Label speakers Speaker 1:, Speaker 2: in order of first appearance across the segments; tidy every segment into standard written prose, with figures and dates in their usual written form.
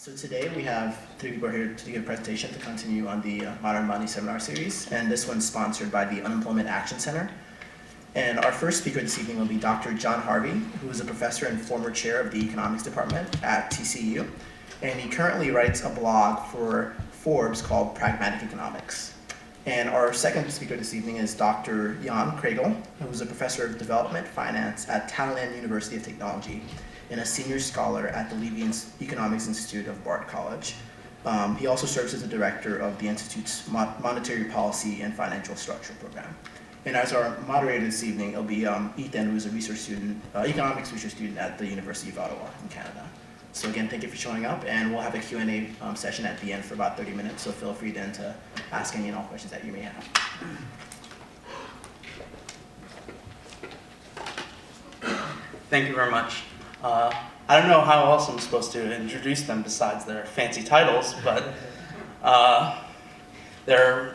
Speaker 1: So today we have three people here to give a presentation to continue on the Modern Money seminar series, and this one's sponsored by the Unemployment Action Center. And our first speaker this evening will be Dr. John Harvey, who is a professor and former chair of the economics department at TCU, and he currently writes a blog for Forbes called Pragmatic Economics. And our second speaker this evening is Dr. Kregel, who is a professor of development finance at Tallin University of Technology and a senior scholar at the Levy Economics Institute of Bard College. He also serves as the director of the Institute's Monetary Policy and Financial Structure program. And as our moderator this evening, it'll be Ethan, who's a research student, economics research student at the University of Ottawa in Canada. So again, thank you for showing up, and we'll have a Q&A session at the end for about 30 minutes, so feel free then to ask any and all questions that you may have.
Speaker 2: Thank you very much. I don't know how else I'm supposed to introduce them besides their fancy titles, but they're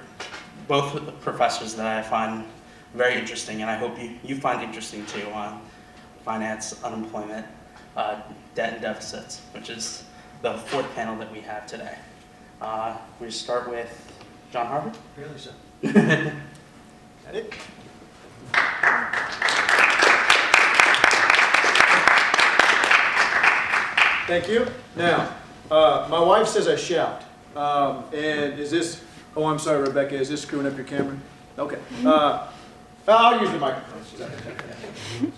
Speaker 2: both professors that I find very interesting, and I hope you find interesting too, on finance, unemployment, debt and deficits, which is the fourth panel that we have today. We start with John Harvey.
Speaker 3: Really so. That it? Thank you. Now, my wife says I shout. And is this, oh, I'm sorry, Rebecca, is this screwing up your camera? Okay. I'll use the microphone.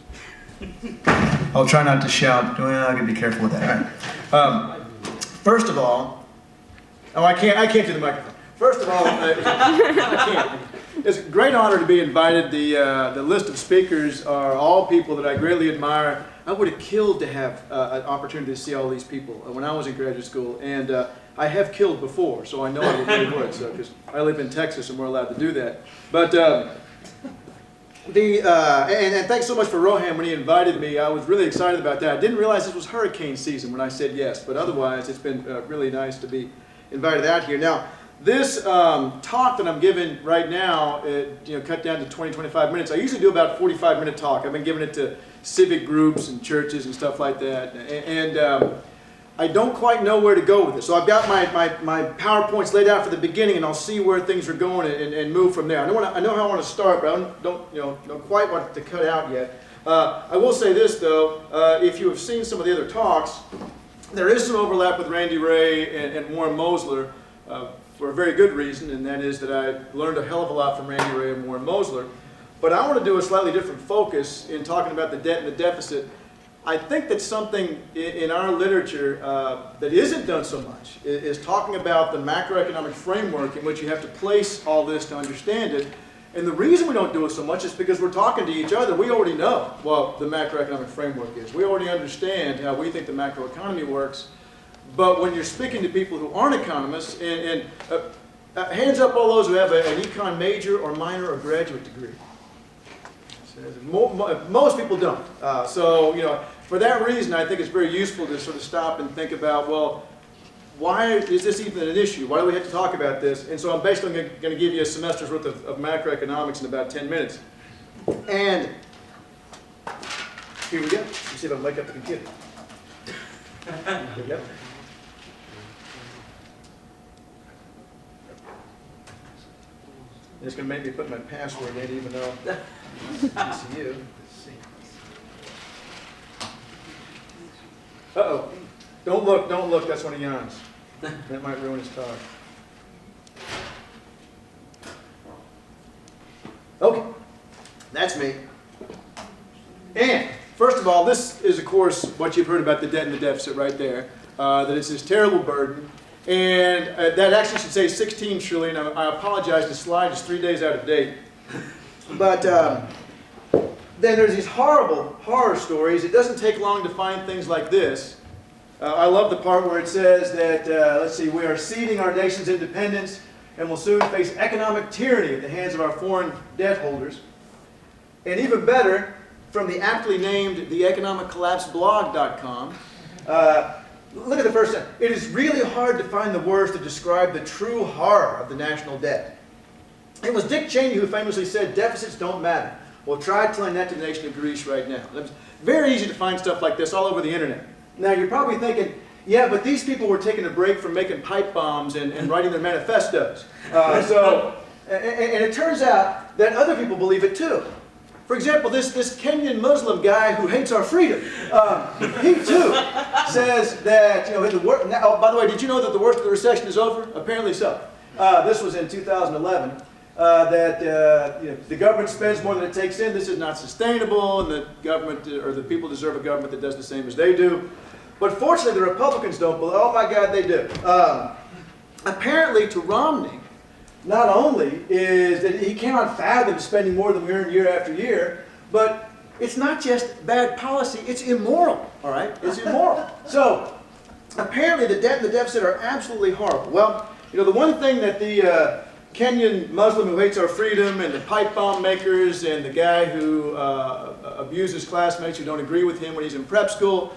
Speaker 3: I'll try not to shout. Well, I gotta be careful with that. All right. First of all, oh, I can't do the microphone. First of all, I can't. It's a great honor to be invited. The list of speakers are all people that I greatly admire. I would have killed to have an opportunity to see all these people when I was in graduate school, and I have killed before, so I know I really would. So, because I live in Texas and we're allowed to do that. But and thanks so much for Rohan when he invited me. I was really excited about that. I didn't realize this was hurricane season when I said yes, but otherwise it's been really nice to be invited out here. Now, this talk that I'm giving right now, cut down to 20-25 minutes. I usually do about a 45-minute talk. I've been giving it to civic groups and churches and stuff like that. And I don't quite know where to go with it. So I've got my PowerPoints laid out for the beginning, and I'll see where things are going and move from there. I know how I want to start, but I don't quite want to cut out yet. I will say this, though. If you have seen some of the other talks, there is some overlap with Randy Ray and Warren Mosler, for a very good reason, and that is that I learned a hell of a lot from Randy Ray and Warren Mosler. But I want to do a slightly different focus in talking about the debt and the deficit. I think that something in our literature that isn't done so much is talking about the macroeconomic framework in which you have to place all this to understand it. And the reason we don't do it so much is because we're talking to each other. We already know what the macroeconomic framework is. We already understand how we think the macroeconomy works. But when you're speaking to people who aren't economists, and hands up all those who have an econ major or minor or graduate degree. Most people don't. So, for that reason, I think it's very useful to sort of stop and think about, well, why is this even an issue? Why do we have to talk about this? And so I'm basically going to give you a semester's worth of macroeconomics in about 10 minutes. And here we go. Let's see if I can wake up the computer. Here we go. It's going to make me put my password in, even though TCU. Uh-oh. Don't look. That's one of Jan's. That might ruin his talk. Okay. That's me. And, first of all, this is, of course, what you've heard about the debt and the deficit right there. That it's this terrible burden. And that actually should say 16 trillion. I apologize, the slide is 3 days out of date. But then there's these horror stories. It doesn't take long to find things like this. I love the part where it says that, let's see, we are ceding our nation's independence and will soon face economic tyranny at the hands of our foreign debt holders. And even better, from the aptly named theeconomiccollapseblog.com, look at the first sentence. It is really hard to find the words to describe the true horror of the national debt. It was Dick Cheney who famously said, deficits don't matter. Well, try telling that to the nation of Greece right now. It's very easy to find stuff like this all over the internet. Now, you're probably thinking, Yeah, but these people were taking a break from making pipe bombs and writing their manifestos. And it turns out that other people believe it too. For example, this Kenyan Muslim guy who hates our freedom, he too says that, now, by the way, did you know that the worst of the recession is over? Apparently so. This was in 2011. The government spends more than it takes in. This is not sustainable, and the government, or the people deserve a government that does the same as they do. But fortunately, the Republicans don't believe, oh my God, they do. Apparently, to Romney, not only is that he cannot fathom spending more than we earn year after year, but it's not just bad policy, it's immoral, all right? It's immoral. So, apparently the debt and the deficit are absolutely horrible. Well, the one thing that the Kenyan Muslim who hates our freedom, and the pipe bomb makers, and the guy who abuses classmates who don't agree with him when he's in prep school,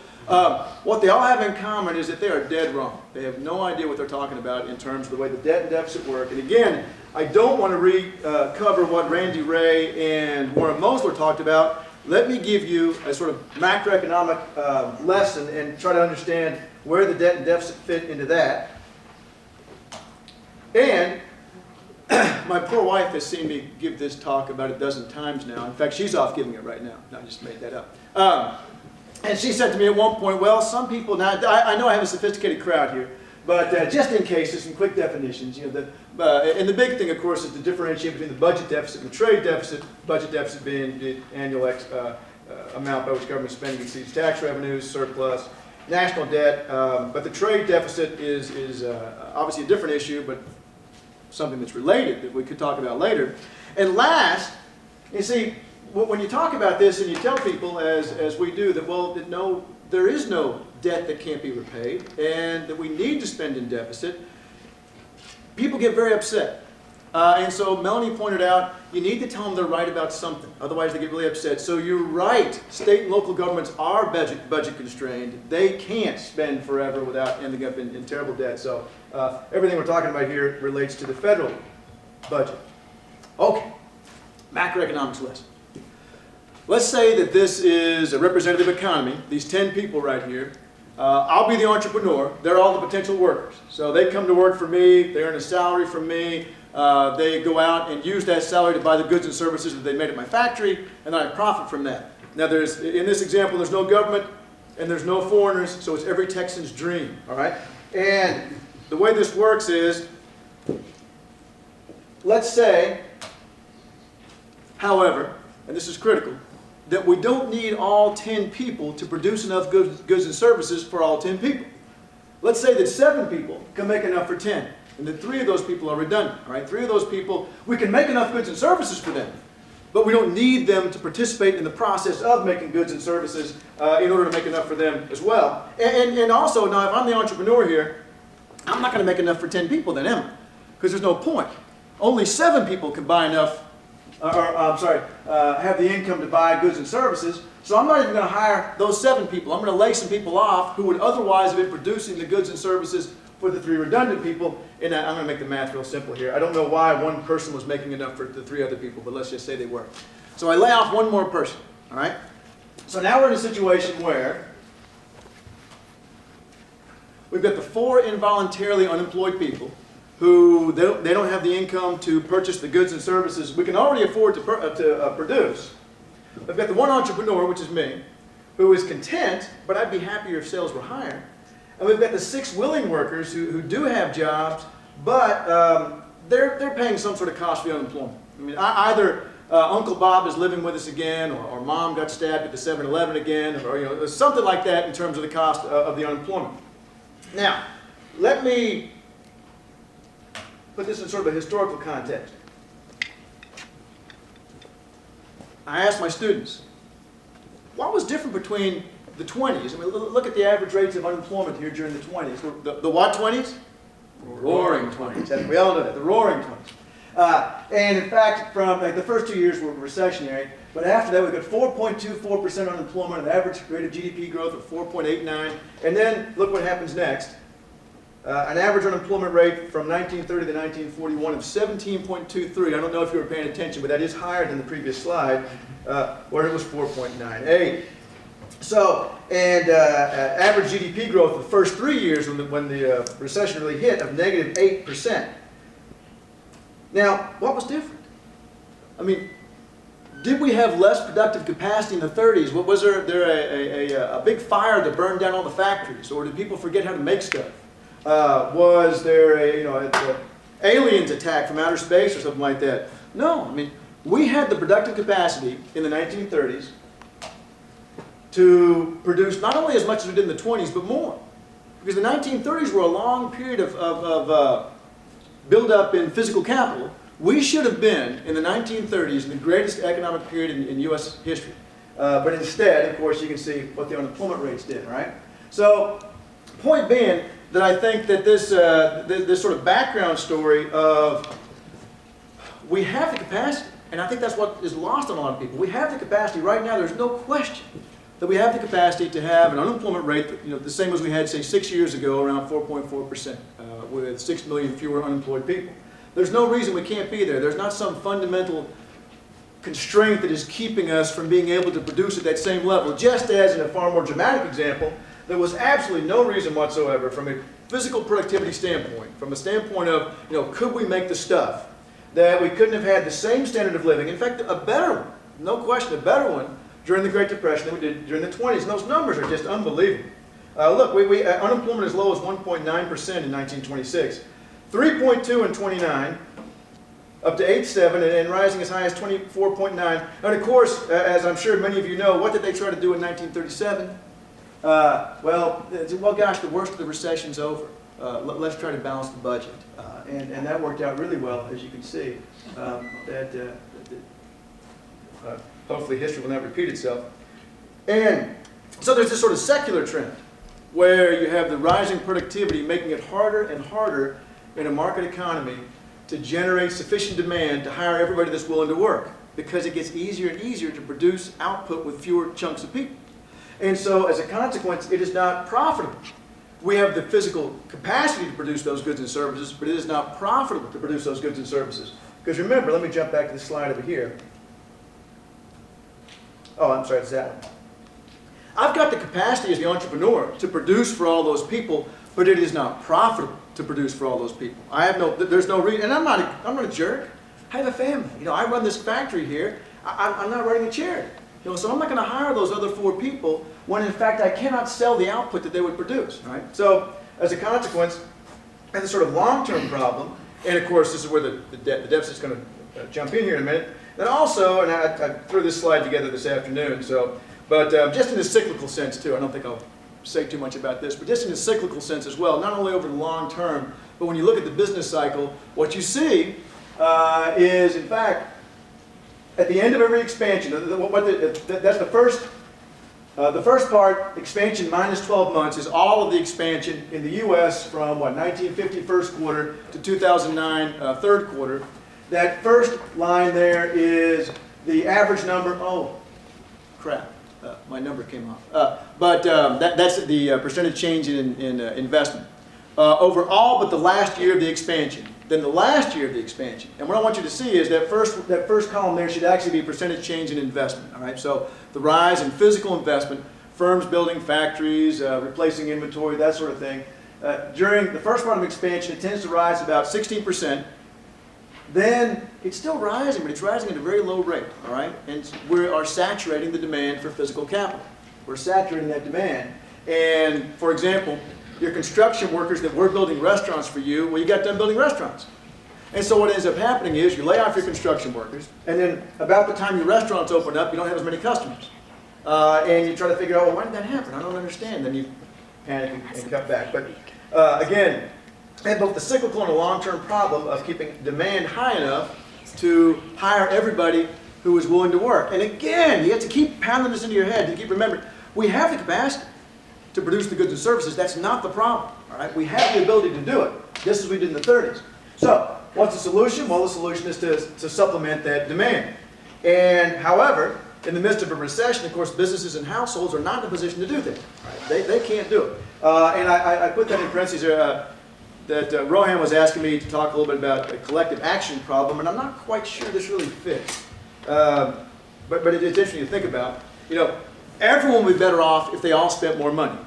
Speaker 3: what they all have in common is that they are dead wrong. They have no idea what they're talking about in terms of the way the debt and deficit work. And again, I don't want to cover what Randy Ray and Warren Mosler talked about. Let me give you a sort of macroeconomic lesson and try to understand where the debt and deficit fit into that. And my poor wife has seen me give this talk about a dozen times now. In fact, she's off giving it right now. No, I just made that up. And she said to me at one point, well, some people, now I know I have a sophisticated crowd here, but just in case, there's some quick definitions. And the big thing, of course, is to differentiate between the budget deficit and the trade deficit. Budget deficit being the annual amount by which government spending exceeds tax revenues, surplus, national debt. But the trade deficit is obviously a different issue, but something that's related that we could talk about later. And last, you see, when you talk about this and you tell people, as we do, that, well, no, there is no debt that can't be repaid and that we need to spend in deficit, people get very upset. And so Melanie pointed out, you need to tell them they're right about something. Otherwise, they get really upset. So you're right. State and local governments are budget constrained. They can't spend forever without ending up in terrible debt. So everything we're talking about here relates to the federal budget. Okay, macroeconomics lesson. Let's say that this is a representative economy, these 10 people right here. I'll be the entrepreneur. They're all the potential workers. So they come to work for me. They earn a salary from me. They go out and use that salary to buy the goods and services that they made at my factory, and then I profit from that. Now, in this example, there's no government and there's no foreigners, so it's every Texan's dream, all right? And the way this works is, let's say, however, and this is critical, that we don't need all 10 people to produce enough goods and services for all 10 people. Let's say that 7 people can make enough for 10, and that 3 of those people are redundant, all right? 3 of those people, we can make enough goods and services for them, but we don't need them to participate in the process of making goods and services in order to make enough for them as well. And also, now if I'm the entrepreneur here, I'm not going to make enough for 10 people then, am I? Because there's no point. Only 7 people can buy enough, have the income to buy goods and services, so I'm not even going to hire those 7 people. I'm going to lay some people off who would otherwise have been producing the goods and services for the 3 redundant people, and I'm going to make the math real simple here. I don't know why one person was making enough for the 3 other people, but let's just say they were. So I lay off one more person, all right? So now we're in a situation where we've got the 4 involuntarily unemployed people who they don't have the income to purchase the goods and services we can already afford to produce. We've got the 1 entrepreneur, which is me, who is content, but I'd be happier if sales were higher. And we've got the 6 willing workers who do have jobs, but they're paying some sort of costly unemployment. I mean, either Uncle Bob is living with us again, or Mom got stabbed at the 7-Eleven again, or something like that in terms of the cost of the unemployment. Now, let me put this in sort of a historical context. I asked my students, what was different between the 20s? I mean, look at the average rates of unemployment here during the 20s. The what 20s? Roaring 20s. We all know that, the Roaring 20s. And in fact, from the first 2 years were recessionary, but after that we got 4.24% unemployment, an average rate of GDP growth of 4.89, and then look what happens next. An average unemployment rate from 1930 to 1941 of 17.23. I don't know if you were paying attention, but that is higher than the previous slide, where it was 4.98. So, and average GDP growth the first 3 years when the recession really hit of negative 8%. Now, what was different? I mean, did we have less productive capacity in the 30s? Was there a big fire that burned down all the factories? Or did people forget how to make stuff? Was there a aliens attack from outer space or something like that? No, I mean, we had the productive capacity in the 1930s to produce not only as much as we did in the 20s, but more. Because the 1930s were a long period of build-up in physical capital. We should have been, in the 1930s, in the greatest economic period in U.S. history. But instead, of course, you can see what the unemployment rates did, right? So, point being that I think that this sort of background story of we have the capacity, and I think that's what is lost on a lot of people. We have the capacity right now, there's no question that we have the capacity to have an unemployment rate the same as we had, say, 6 years ago, around 4.4%, with 6 million fewer unemployed people. There's no reason we can't be there. There's not some fundamental constraint that is keeping us from being able to produce at that same level. Just as in a far more dramatic example, there was absolutely no reason whatsoever from a physical productivity standpoint, from a standpoint of, could we make the stuff, that we couldn't have had the same standard of living. In fact, a better one, no question, a better one during the Great Depression than we did during the 20s. And those numbers are just unbelievable. Look, unemployment as low as 1.9% in 1926. 3.2 in 29, up to 8.7, and rising as high as 24.9. And of course, as I'm sure many of you know, what did they try to do in 1937? Well, gosh, the worst of the recession's over. Let's try to balance the budget. And that worked out really well, as you can see. Hopefully history will not repeat itself. And so there's this sort of secular trend where you have the rising productivity making it harder and harder in a market economy to generate sufficient demand to hire everybody that's willing to work, because it gets easier and easier to produce output with fewer chunks of people. And so as a consequence, it is not profitable. We have the physical capacity to produce those goods and services, but it is not profitable to produce those goods and services. Because remember, let me jump back to this slide over here. Oh, I'm sorry, it's that one. I've got the capacity as the entrepreneur to produce for all those people, but it is not profitable to produce for all those people. There's no reason, and I'm not a jerk. I have a family. I run this factory here. I'm not running a charity. So I'm not going to hire those other 4 people when in fact I cannot sell the output that they would produce, right? So as a consequence, and the sort of long-term problem, and of course this is where the deficit's going to jump in here in a minute. Then also, and I threw this slide together this afternoon, but just in a cyclical sense too, I don't think I'll say too much about this, but just in a cyclical sense as well, not only over the long term, but when you look at the business cycle, what you see is, in fact, at the end of every expansion, that's the first part, expansion minus 12 months, is all of the expansion in the U.S. from, 1950 first quarter to 2009 third quarter. That first line there is the average number, oh, crap. My number came off. That's the percentage change in investment. Over all but the last year of the expansion. Then the last year of the expansion. And what I want you to see is that first column there should actually be percentage change in investment. All right? So the rise in physical investment, firms building factories, replacing inventory, that sort of thing. During the first part of expansion, it tends to rise about 16%. Then it's still rising, but it's rising at a very low rate, all right? And we are saturating the demand for physical capital. We're saturating that demand. And, for example, your construction workers that were building restaurants for you, well, you got done building restaurants. And so what ends up happening is you lay off your construction workers, and then about the time your restaurants open up, you don't have as many customers. And you try to figure out, well, why did that happen? I don't understand. Then you panic and cut back. But, again, and both the cyclical and the long-term problem of keeping demand high enough to hire everybody who is willing to work. And again, you have to keep pounding this into your head, to keep remembering, we have the capacity to produce the goods and services. That's not the problem, all right? We have the ability to do it, just as we did in the 30s. So, what's the solution? Well, the solution is to supplement that demand. And, however, in the midst of a recession, of course, businesses and households are not in a position to do that. Right? They can't do it. And I put that in parentheses here. That Rohan was asking me to talk a little bit about a collective action problem, and I'm not quite sure this really fits. But it's interesting to think about. everyone would be better off if they all spent more money.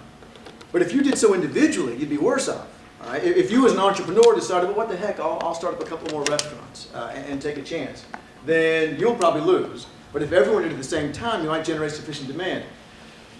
Speaker 3: But if you did so individually, you'd be worse off. All right? If you as an entrepreneur decided, well, what the heck, I'll start up a couple more restaurants and take a chance, then you'll probably lose. But if everyone did it at the same time, you might generate sufficient demand.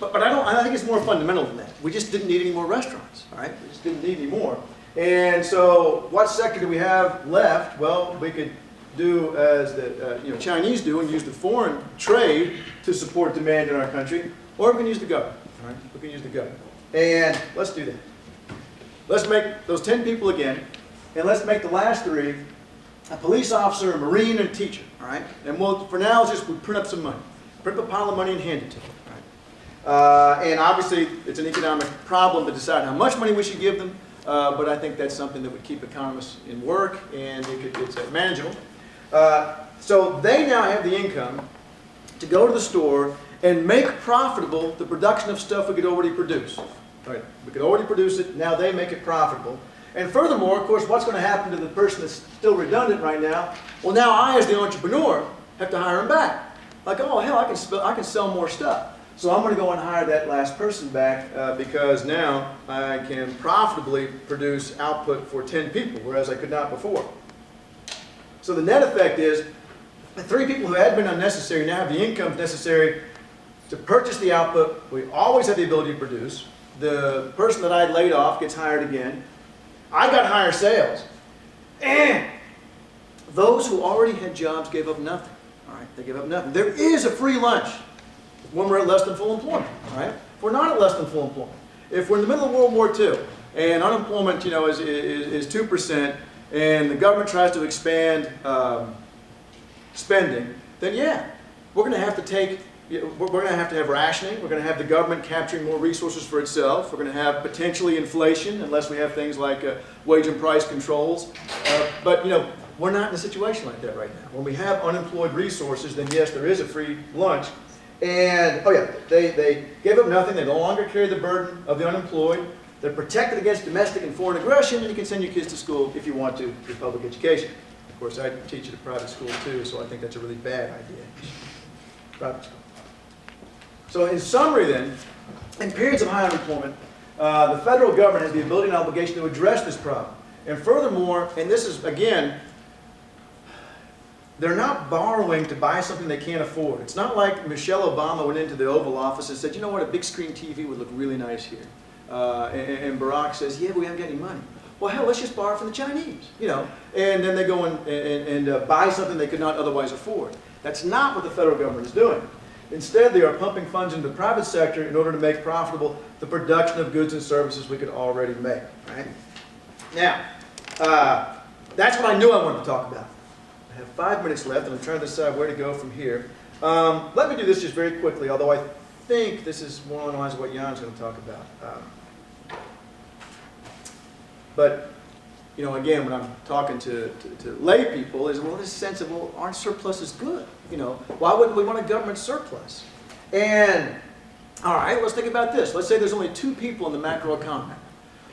Speaker 3: But I think it's more fundamental than that. We just didn't need any more restaurants. All right? We just didn't need any more. And so what sector do we have left? Well, we could do as the Chinese do and use the foreign trade to support demand in our country, or we can use the government. All right? We can use the government. And let's do that. Let's make those 10 people again, and let's make the last 3 a police officer, a marine, and a teacher. All right? And we'll, for now, we'll print up some money. Print up a pile of money and hand it to them. All right? And obviously, it's an economic problem to decide how much money we should give them, but I think that's something that would keep economists in work, and it's manageable. So they now have the income to go to the store and make profitable the production of stuff we could already produce. Right? We could already produce it, now they make it profitable. And furthermore, of course, what's going to happen to the person that's still redundant right now? Well, now I, as the entrepreneur, have to hire him back. Like, oh, hell, I can sell more stuff. So I'm going to go and hire that last person back because now I can profitably produce output for 10 people, whereas I could not before. So the net effect is the 3 people who had been unnecessary now have the incomes necessary to purchase the output. We always have the ability to produce. The person that I laid off gets hired again. I got higher sales. And those who already had jobs gave up nothing. All right, they gave up nothing. There is a free lunch when we're at less than full employment. All right, if we're not at less than full employment, if we're in the middle of World War II and unemployment, is 2%, and the government tries to expand spending, then yeah, we're going to have to have rationing. We're going to have the government capturing more resources for itself. We're going to have potentially inflation unless we have things like wage and price controls. But we're not in a situation like that right now. When we have unemployed resources, then yes, there is a free lunch. And oh yeah, they gave up nothing. They no longer carry the burden of the unemployed. They're protected against domestic and foreign aggression, and you can send your kids to school if you want to, for public education. Of course, I teach at a private school too, so I think that's a really bad idea. Private school. So in summary then, in periods of high unemployment, the federal government has the ability and obligation to address this problem. And furthermore, and this is, again, they're not borrowing to buy something they can't afford. It's not like Michelle Obama went into the Oval Office and said, you know what, a big screen TV would look really nice here. And Barack says, yeah, but we haven't got any money. Well, hell, let's just borrow from the Chinese, And then they go and buy something they could not otherwise afford. That's not what the federal government is doing. Instead, they are pumping funds into the private sector in order to make profitable the production of goods and services we could already make. Right? Now, that's what I knew I wanted to talk about. I have 5 minutes left, and I'm trying to decide where to go from here. Let me do this just very quickly, although I think this is more along the lines of what Jan's going to talk about. But again, when I'm talking to lay people, is this sense of, well, aren't surpluses good? Why wouldn't we want a government surplus? And all right, let's think about this. Let's say there's only 2 people in the macro economy.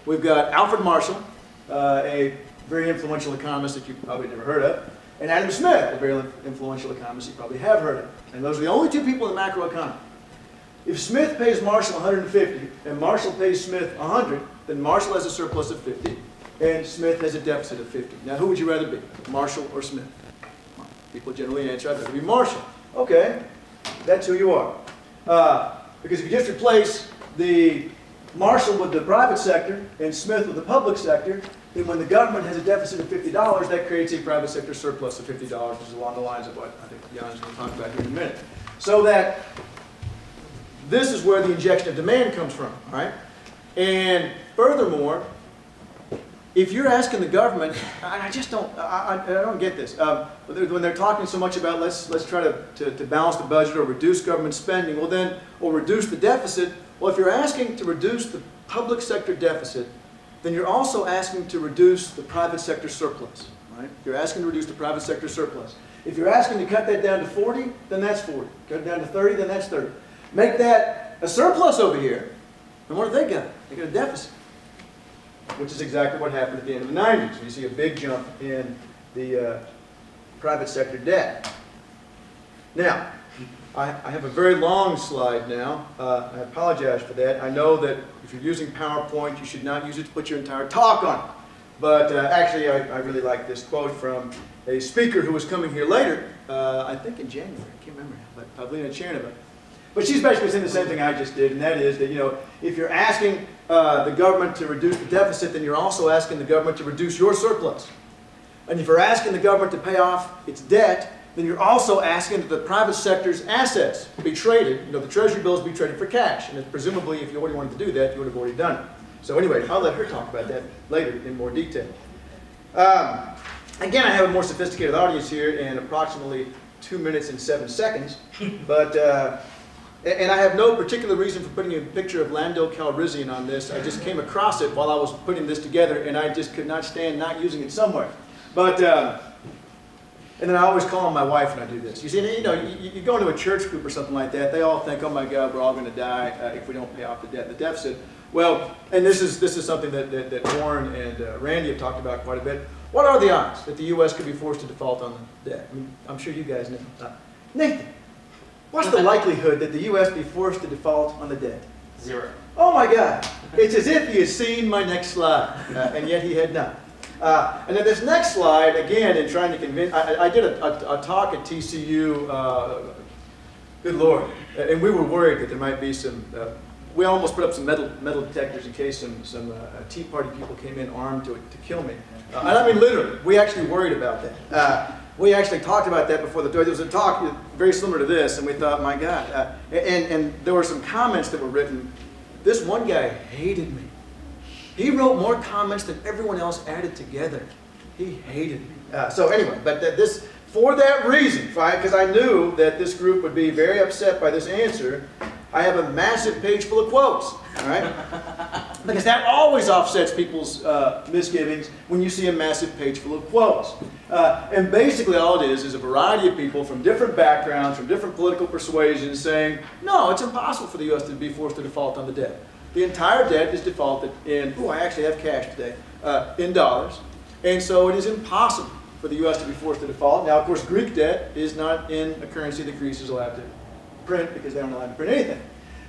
Speaker 3: We've got Alfred Marshall, a very influential economist that you've probably never heard of, and Adam Smith, a very influential economist you probably have heard of. And those are the only 2 people in the macro economy. If Smith pays Marshall 150 and Marshall pays Smith 100, then Marshall has a surplus of 50 and Smith has a deficit of 50. Now, who would you rather be, Marshall or Smith? People generally answer, I'd rather be Marshall. Okay, that's who you are. Because if you just replace the Marshall with the private sector and Smith with the public sector, then when the government has a deficit of $50, that creates a private sector surplus of $50, which is along the lines of what I think Jan's going to talk about here in a minute. So that this is where the injection of demand comes from, all right? And furthermore, if you're asking the government, I don't get this. When they're talking so much about let's try to balance the budget or reduce government spending, well then, or reduce the deficit, well if you're asking to reduce the public sector deficit, then you're also asking to reduce the private sector surplus, right? You're asking to reduce the private sector surplus. If you're asking to cut that down to 40, then that's 40. Cut it down to 30, then that's 30. Make that a surplus over here, and what have they got? They got a deficit, which is exactly what happened at the end of the 90s. You see a big jump in the private sector debt. Now, I have a very long slide now. I apologize for that. I know that if you're using PowerPoint, you should not use it to put your entire talk on it. But actually, I really like this quote from a speaker who was coming here later, I think in January, I can't remember, but Pavlina Chernova. But she's basically saying the same thing I just did, and that is that, you know, if you're asking the government to reduce the deficit, then you're also asking the government to reduce your surplus. And if you're asking the government to pay off its debt, then you're also asking that the private sector's assets be traded, you know, the treasury bills be traded for cash. And presumably, if you already wanted to do that, you would have already done it. So anyway, I'll let her talk about that later in more detail. Again, I have a more sophisticated audience here in approximately 2 minutes and 7 seconds. But, and I have no particular reason for putting a picture of Lando Calrissian on this. I just came across it while I was putting this together, and I just could not stand not using it somewhere. But, and then I always call on my wife when I do this. You see, you know, you go into a church group or something like that, they all think, oh my God, we're all going to die if we don't pay off the debt, the deficit. Well, and this is something that Warren and Randy have talked about quite a bit. What are the odds that the U.S. could be forced to default on the debt? I mean, I'm sure you guys know. Nathan, what's the likelihood that the U.S. be forced to default on the debt?
Speaker 2: 0.
Speaker 3: Oh my God. It's as if he had seen my next slide, and yet he had not. And then this next slide, again, in trying to convince, I did a talk at TCU, good Lord, and we were worried that there might be some, we almost put up some metal detectors in case some Tea Party people came in armed to kill me. And I mean literally, we actually worried about that. We actually talked about that before there was a talk very similar to this, and we thought, my God, and there were some comments that were written. This one guy hated me. He wrote more comments than everyone else added together. He hated me. So anyway, but this, for that reason, because I knew that this group would be very upset by this answer, I have a massive page full of quotes, all right? Because that always offsets people's misgivings when you see a massive page full of quotes. And basically all it is a variety of people from different backgrounds, from different political persuasions saying, no, it's impossible for the U.S. to be forced to default on the debt. The entire debt is defaulted in, I actually have cash today, in dollars. And so it is impossible for the U.S. to be forced to default. Now, of course, Greek debt is not in a currency the Greeks is allowed to print because they aren't allowed to print anything.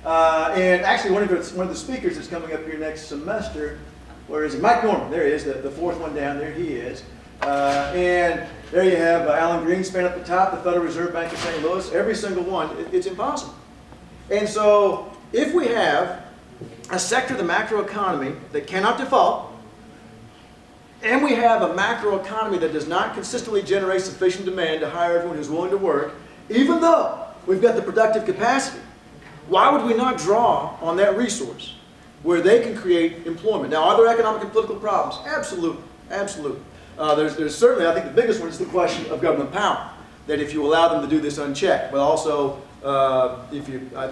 Speaker 3: And actually, one of the speakers that's coming up here next semester, where is he? Mike Norman, there he is, the fourth one down there, he is. And there you have Alan Greenspan at the top, the Federal Reserve Bank of St. Louis, every single one, it's impossible. And so, if we have a sector of the macroeconomy that cannot default, and we have a macroeconomy that does not consistently generate sufficient demand to hire everyone who's willing to work, even though we've got the productive capacity, why would we not draw on that resource where they can create employment? Now, are there economic and political problems? Absolutely, absolutely. There's certainly, I think the biggest one is the question of government power, that if you allow them to do this unchecked, but also I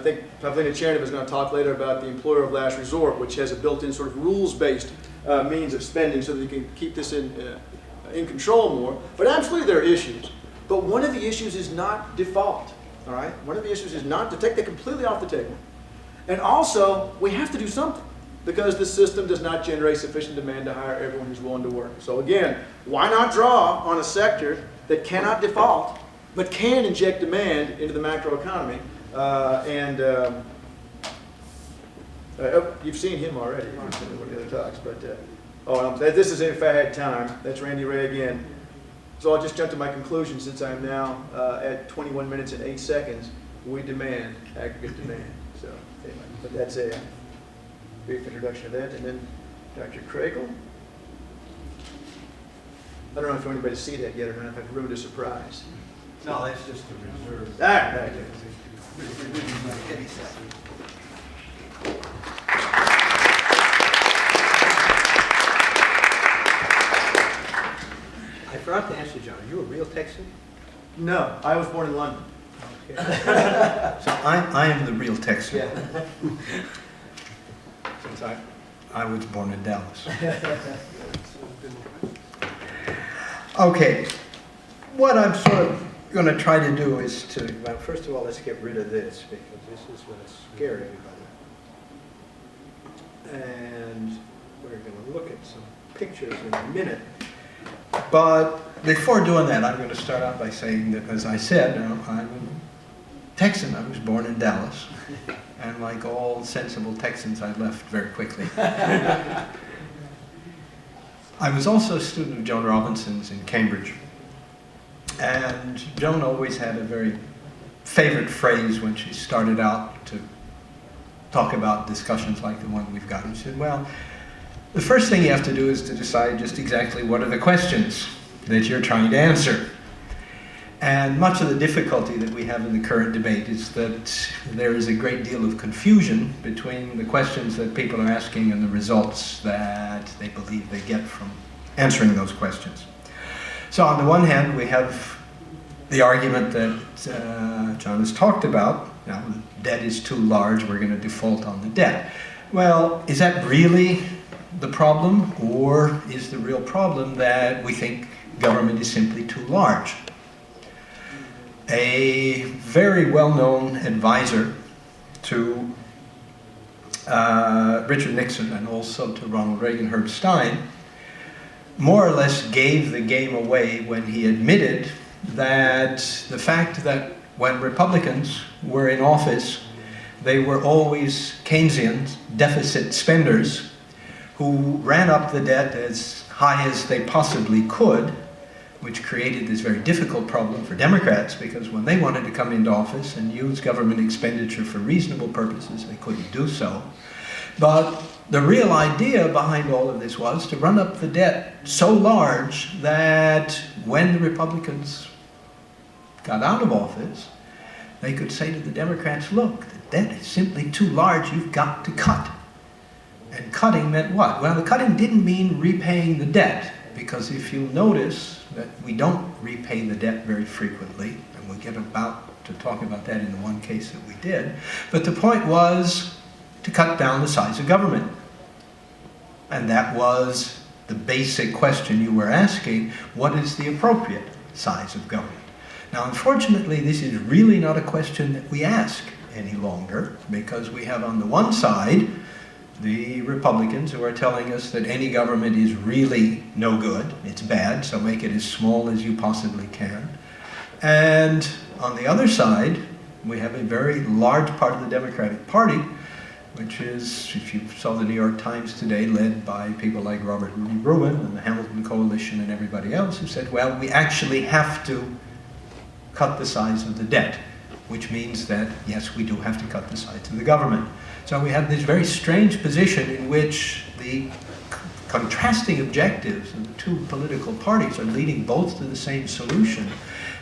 Speaker 3: think Pavlina Chernova is going to talk later about the employer of last resort, which has a built-in sort of rules-based means of spending so that you can keep this in control more. But absolutely there are issues. But one of the issues is not default, all right? One of the issues is not to take that completely off the table. And also, we have to do something because the system does not generate sufficient demand to hire everyone who's willing to work. So again, why not draw on a sector that cannot default but can inject demand into the macroeconomy? You've seen him already. One of the other talks, but this is if I had time. That's Randy Ray again. So I'll just jump to my conclusion since I'm now at 21 minutes and 8 seconds. We demand aggregate demand. So anyway, but that's a brief introduction of that, and then Dr. Kregel. I don't know if anybody see that yet or not. If I've ruined a surprise.
Speaker 4: No, that's just a reserve.
Speaker 3: All right.
Speaker 4: I forgot to ask you, John, are you a real Texan?
Speaker 3: No, I was born in London.
Speaker 4: Okay.
Speaker 5: So I am the real Texan.
Speaker 3: Yeah.
Speaker 5: Since I was born in Dallas. Okay, what I'm sort of going to try to do is to,
Speaker 4: Well, first of all, let's get rid of this because this is going to scare everybody. And we're going to look at some pictures in a minute.
Speaker 5: but before doing that, I'm going to start out by saying that, as I said, I'm Texan. I was born in Dallas. And like all sensible Texans, I left very quickly. I was also a student of Joan Robinson's in Cambridge. And Joan always had a very favorite phrase when she started out to talk about discussions like the one we've got. She said, well, the first thing you have to do is to decide just exactly what are the questions that you're trying to answer. And much of the difficulty that we have in the current debate is that there is a great deal of confusion between the questions that people are asking and the results that they believe they get from answering those questions. So on the one hand, we have the argument that John has talked about. Now, the debt is too large, we're going to default on the debt. Well, is that really the problem, or is the real problem that we think government is simply too large? A very well-known advisor to Richard Nixon and also to Ronald Reagan, Herb Stein, more or less gave the game away when he admitted that the fact that when Republicans were in office, they were always Keynesian deficit spenders who ran up the debt as high as they possibly could, which created this very difficult problem for Democrats, because when they wanted to come into office and use government expenditure for reasonable purposes, they couldn't do so. But the real idea behind all of this was to run up the debt so large that when the Republicans got out of office, they could say to the Democrats, look, the debt is simply too large, you've got to cut. And cutting meant what? Well, the cutting didn't mean repaying the debt, because if you notice that we don't repay the debt very frequently, and we'll get about to talk about that in the one case that we did, but the point was to cut down the size of government. And that was the basic question you were asking, what is the appropriate size of government? Now, unfortunately, this is really not a question that we ask any longer, because we have on the one side the Republicans who are telling us that any government is really no good, it's bad, so make it as small as you possibly can. And on the other side, we have a very large part of the Democratic Party, which is, if you saw the New York Times today, led by people like Robert Rubin and the Hamilton Coalition and everybody else, who said, well, we actually have to cut the size of the debt, which means that, yes, we do have to cut the size of the government. So we have this very strange position in which the contrasting objectives of the two political parties are leading both to the same solution,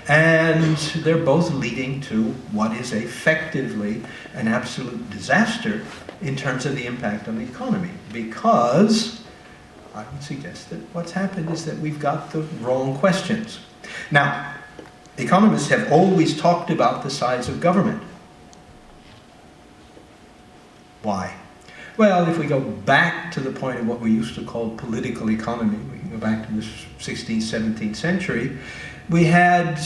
Speaker 5: and they're both leading to what is effectively an absolute disaster in terms of the impact on the economy, because I would suggest that what's happened is that we've got the wrong questions. Now, economists have always talked about the size of government. Why? Well, if we go back to the point of what we used to call political economy, we can go back to the 16th, 17th century, we had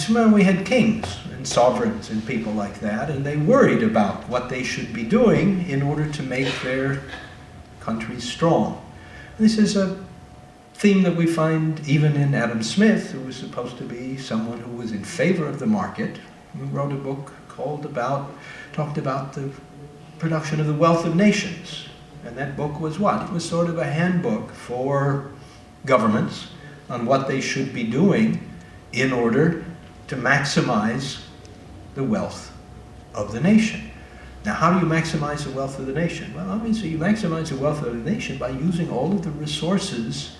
Speaker 5: kings and sovereigns and people like that, and they worried about what they should be doing in order to make their countries strong. This is a theme that we find even in Adam Smith, who was supposed to be someone who was in favor of the market, who wrote a book talked about the production of the wealth of nations. And that book was what? It was sort of a handbook for governments on what they should be doing in order to maximize the wealth of the nation. Now, how do you maximize the wealth of the nation? Well, obviously you maximize the wealth of the nation by using all of the resources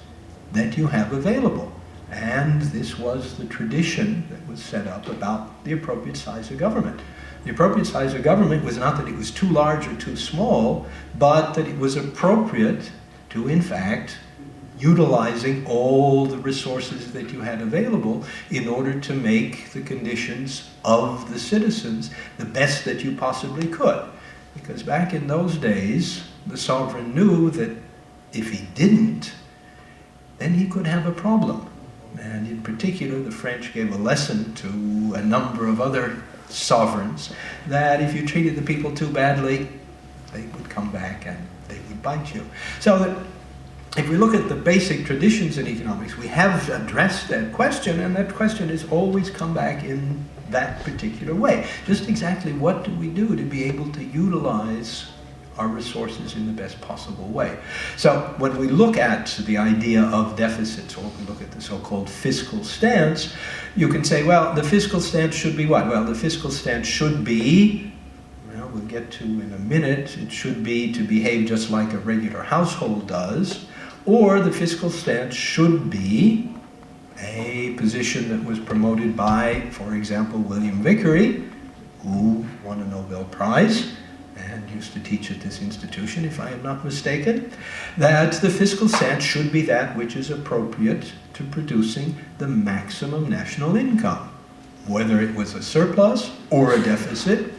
Speaker 5: that you have available. And this was the tradition that was set up about the appropriate size of government. The appropriate size of government was not that it was too large or too small, but that it was appropriate to, in fact, utilizing all the resources that you had available in order to make the conditions of the citizens the best that you possibly could. Because back in those days, the sovereign knew that if he didn't, then he could have a problem. And in particular, the French gave a lesson to a number of other sovereigns that if you treated the people too badly, they would come back and they would bite you. So that if we look at the basic traditions in economics, we have addressed that question, and that question has always come back in that particular way. Just exactly what do we do to be able to utilize our resources in the best possible way. So when we look at the idea of deficits, or we look at the so-called fiscal stance, you can say, well, the fiscal stance should be what? Well, the fiscal stance should be, well, we'll get to in a minute, it should be to behave just like a regular household does, or the fiscal stance should be a position that was promoted by, for example, William Vickery, who won a Nobel Prize, and used to teach at this institution, if I am not mistaken, that the fiscal stance should be that which is appropriate to producing the maximum national income. Whether it was a surplus or a deficit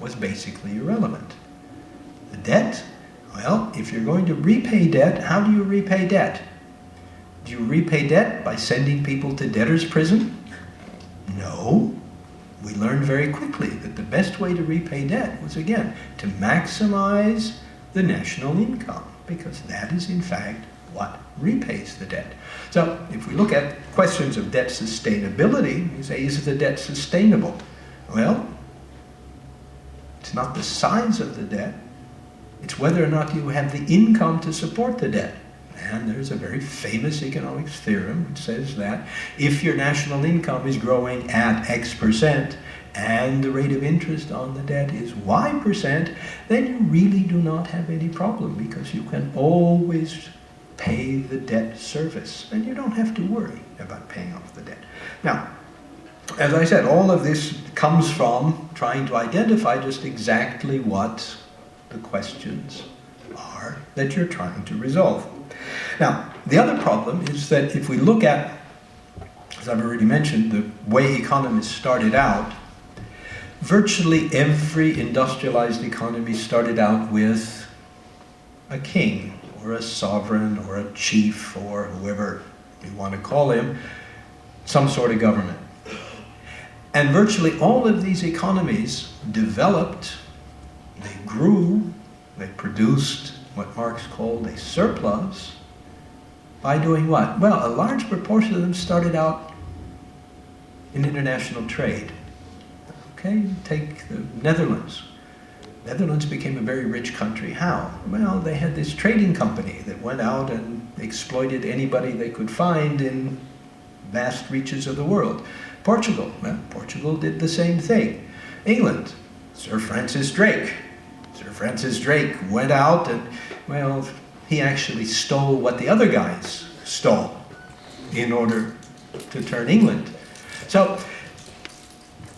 Speaker 5: was basically irrelevant. The debt, well, if you're going to repay debt, how do you repay debt? Do you repay debt by sending people to debtor's prison? No. We learned very quickly that the best way to repay debt was, again, to maximize the national income, because that is, in fact, what repays the debt. So, if we look at questions of debt sustainability, you say, is the debt sustainable? Well, it's not the size of the debt, it's whether or not you have the income to support the debt. And there's a very famous economics theorem which says that if your national income is growing at X% and the rate of interest on the debt is Y%, then you really do not have any problem, because you can always pay the debt service and you don't have to worry about paying off the debt. Now, as I said, all of this comes from trying to identify just exactly what the questions are that you're trying to resolve. Now, the other problem is that if we look at, as I've already mentioned, the way economists started out, virtually every industrialized economy started out with a king, or a sovereign, or a chief, or whoever you want to call him, some sort of government. And virtually all of these economies developed, they grew, they produced what Marx called a surplus, by doing what? Well, a large proportion of them started out in international trade. Okay, take the Netherlands. Netherlands became a very rich country. How? Well, they had this trading company that went out and exploited anybody they could find in vast reaches of the world. Portugal, well, Portugal did the same thing. England, Sir Francis Drake. Sir Francis Drake went out and, well, he actually stole what the other guys stole in order to turn England. So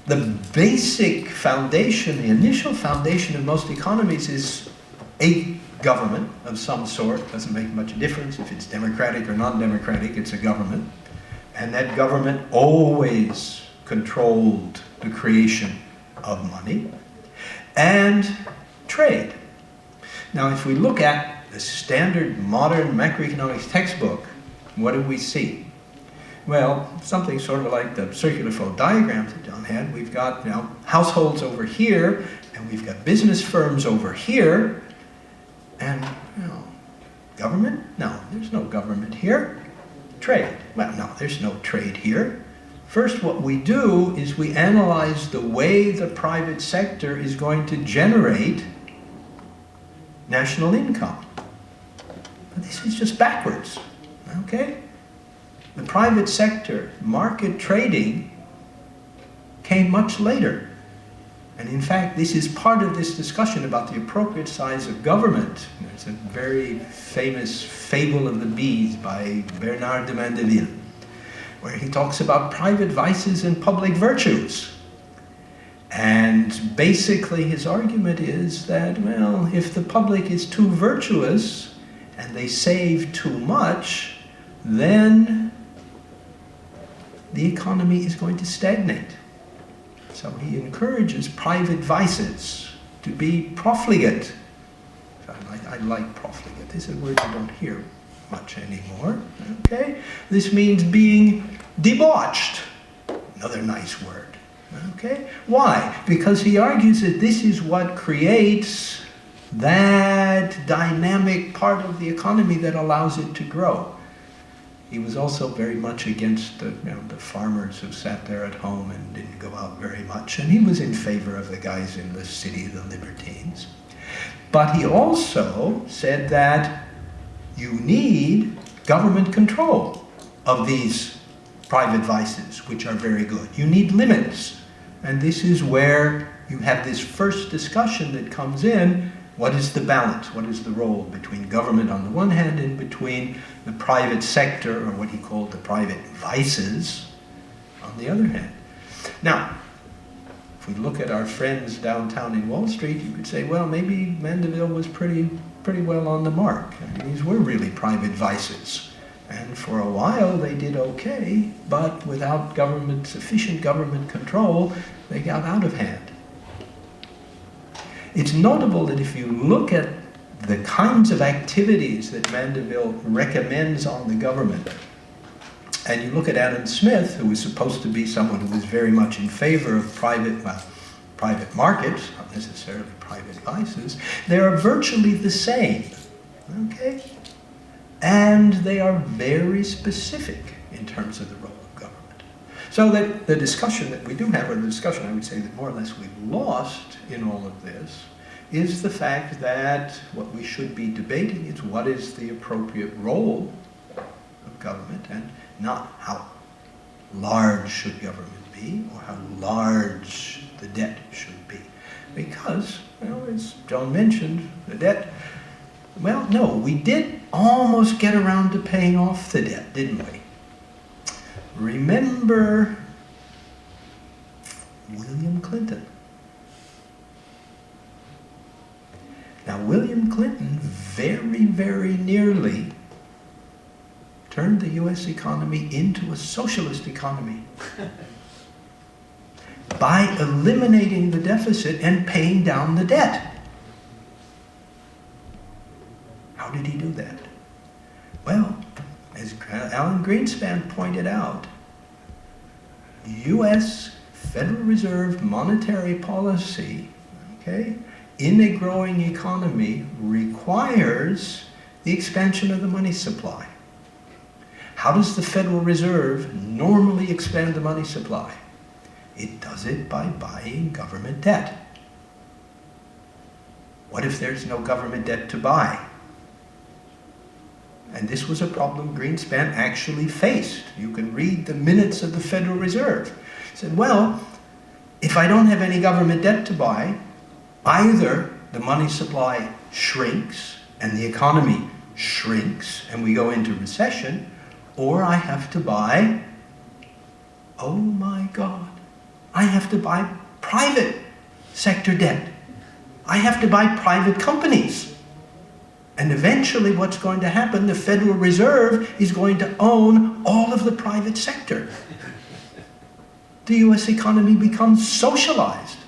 Speaker 5: the basic foundation, the initial foundation of most economies is a government of some sort. Doesn't make much difference if it's democratic or non-democratic, it's a government. And that government always controlled the creation of money and trade. Now, if we look at the standard modern macroeconomics textbook, what do we see? Well, something sort of like the circular flow diagrams that John had. We've got, households over here, and we've got business firms over here, and, government? No, there's no government here. Trade? Well, no, there's no trade here. First, what we do is we analyze the way the private sector is going to generate national income. But this is just backwards, okay? The private sector, market trading, came much later. And in fact, this is part of this discussion about the appropriate size of government. There's a very famous Fable of the Bees by Bernard de Mandeville, where he talks about private vices and public virtues. And basically his argument is that, well, if the public is too virtuous and they save too much, then the economy is going to stagnate. So he encourages private vices to be profligate. I like profligate. This is a word you don't hear much anymore. Okay? This means being debauched. Another nice word. Okay? Why? Because he argues that this is what creates that dynamic part of the economy that allows it to grow. He was also very much against the farmers who sat there at home and didn't go out very much. And he was in favor of the guys in the city, the libertines. But he also said that you need government control of these private vices, which are very good. You need limits. And this is where you have this first discussion that comes in. What is the balance? What is the role between government on the one hand and between the private sector, or what he called the private vices, on the other hand? Now, if we look at our friends downtown in Wall Street, you could say, well, maybe Mandeville was pretty well on the mark. I mean, these were really private vices. And for a while they did okay, but without sufficient government control, they got out of hand. It's notable that if you look at the kinds of activities that Mandeville recommends on the government, and you look at Adam Smith, who was supposed to be someone who was very much in favor of private markets, not necessarily private vices, they are virtually the same, okay? And they are very specific in terms of the role of government. So that the discussion that we do have, or the discussion I would say that more or less we've lost in all of this, is the fact that what we should be debating is what is the appropriate role of government, and not how large should government be, or how large the debt should be. Because, well, as John mentioned, the debt, well, no, we did almost get around to paying off the debt, didn't we? Remember William Clinton. Now, William Clinton very, very nearly turned the U.S. economy into a socialist economy by eliminating the deficit and paying down the debt. How did he do that? Well, as Alan Greenspan pointed out, U.S. Federal Reserve monetary policy, okay, in a growing economy requires the expansion of the money supply. How does the Federal Reserve normally expand the money supply? It does it by buying government debt. What if there's no government debt to buy? And this was a problem Greenspan actually faced. You can read the minutes of the Federal Reserve. He said, well, if I don't have any government debt to buy, either the money supply shrinks and the economy shrinks and we go into recession, or I have to buy, oh my God, I have to buy private sector debt. I have to buy private companies. And eventually what's going to happen, the Federal Reserve is going to own all of the private sector. The U.S. economy becomes socialized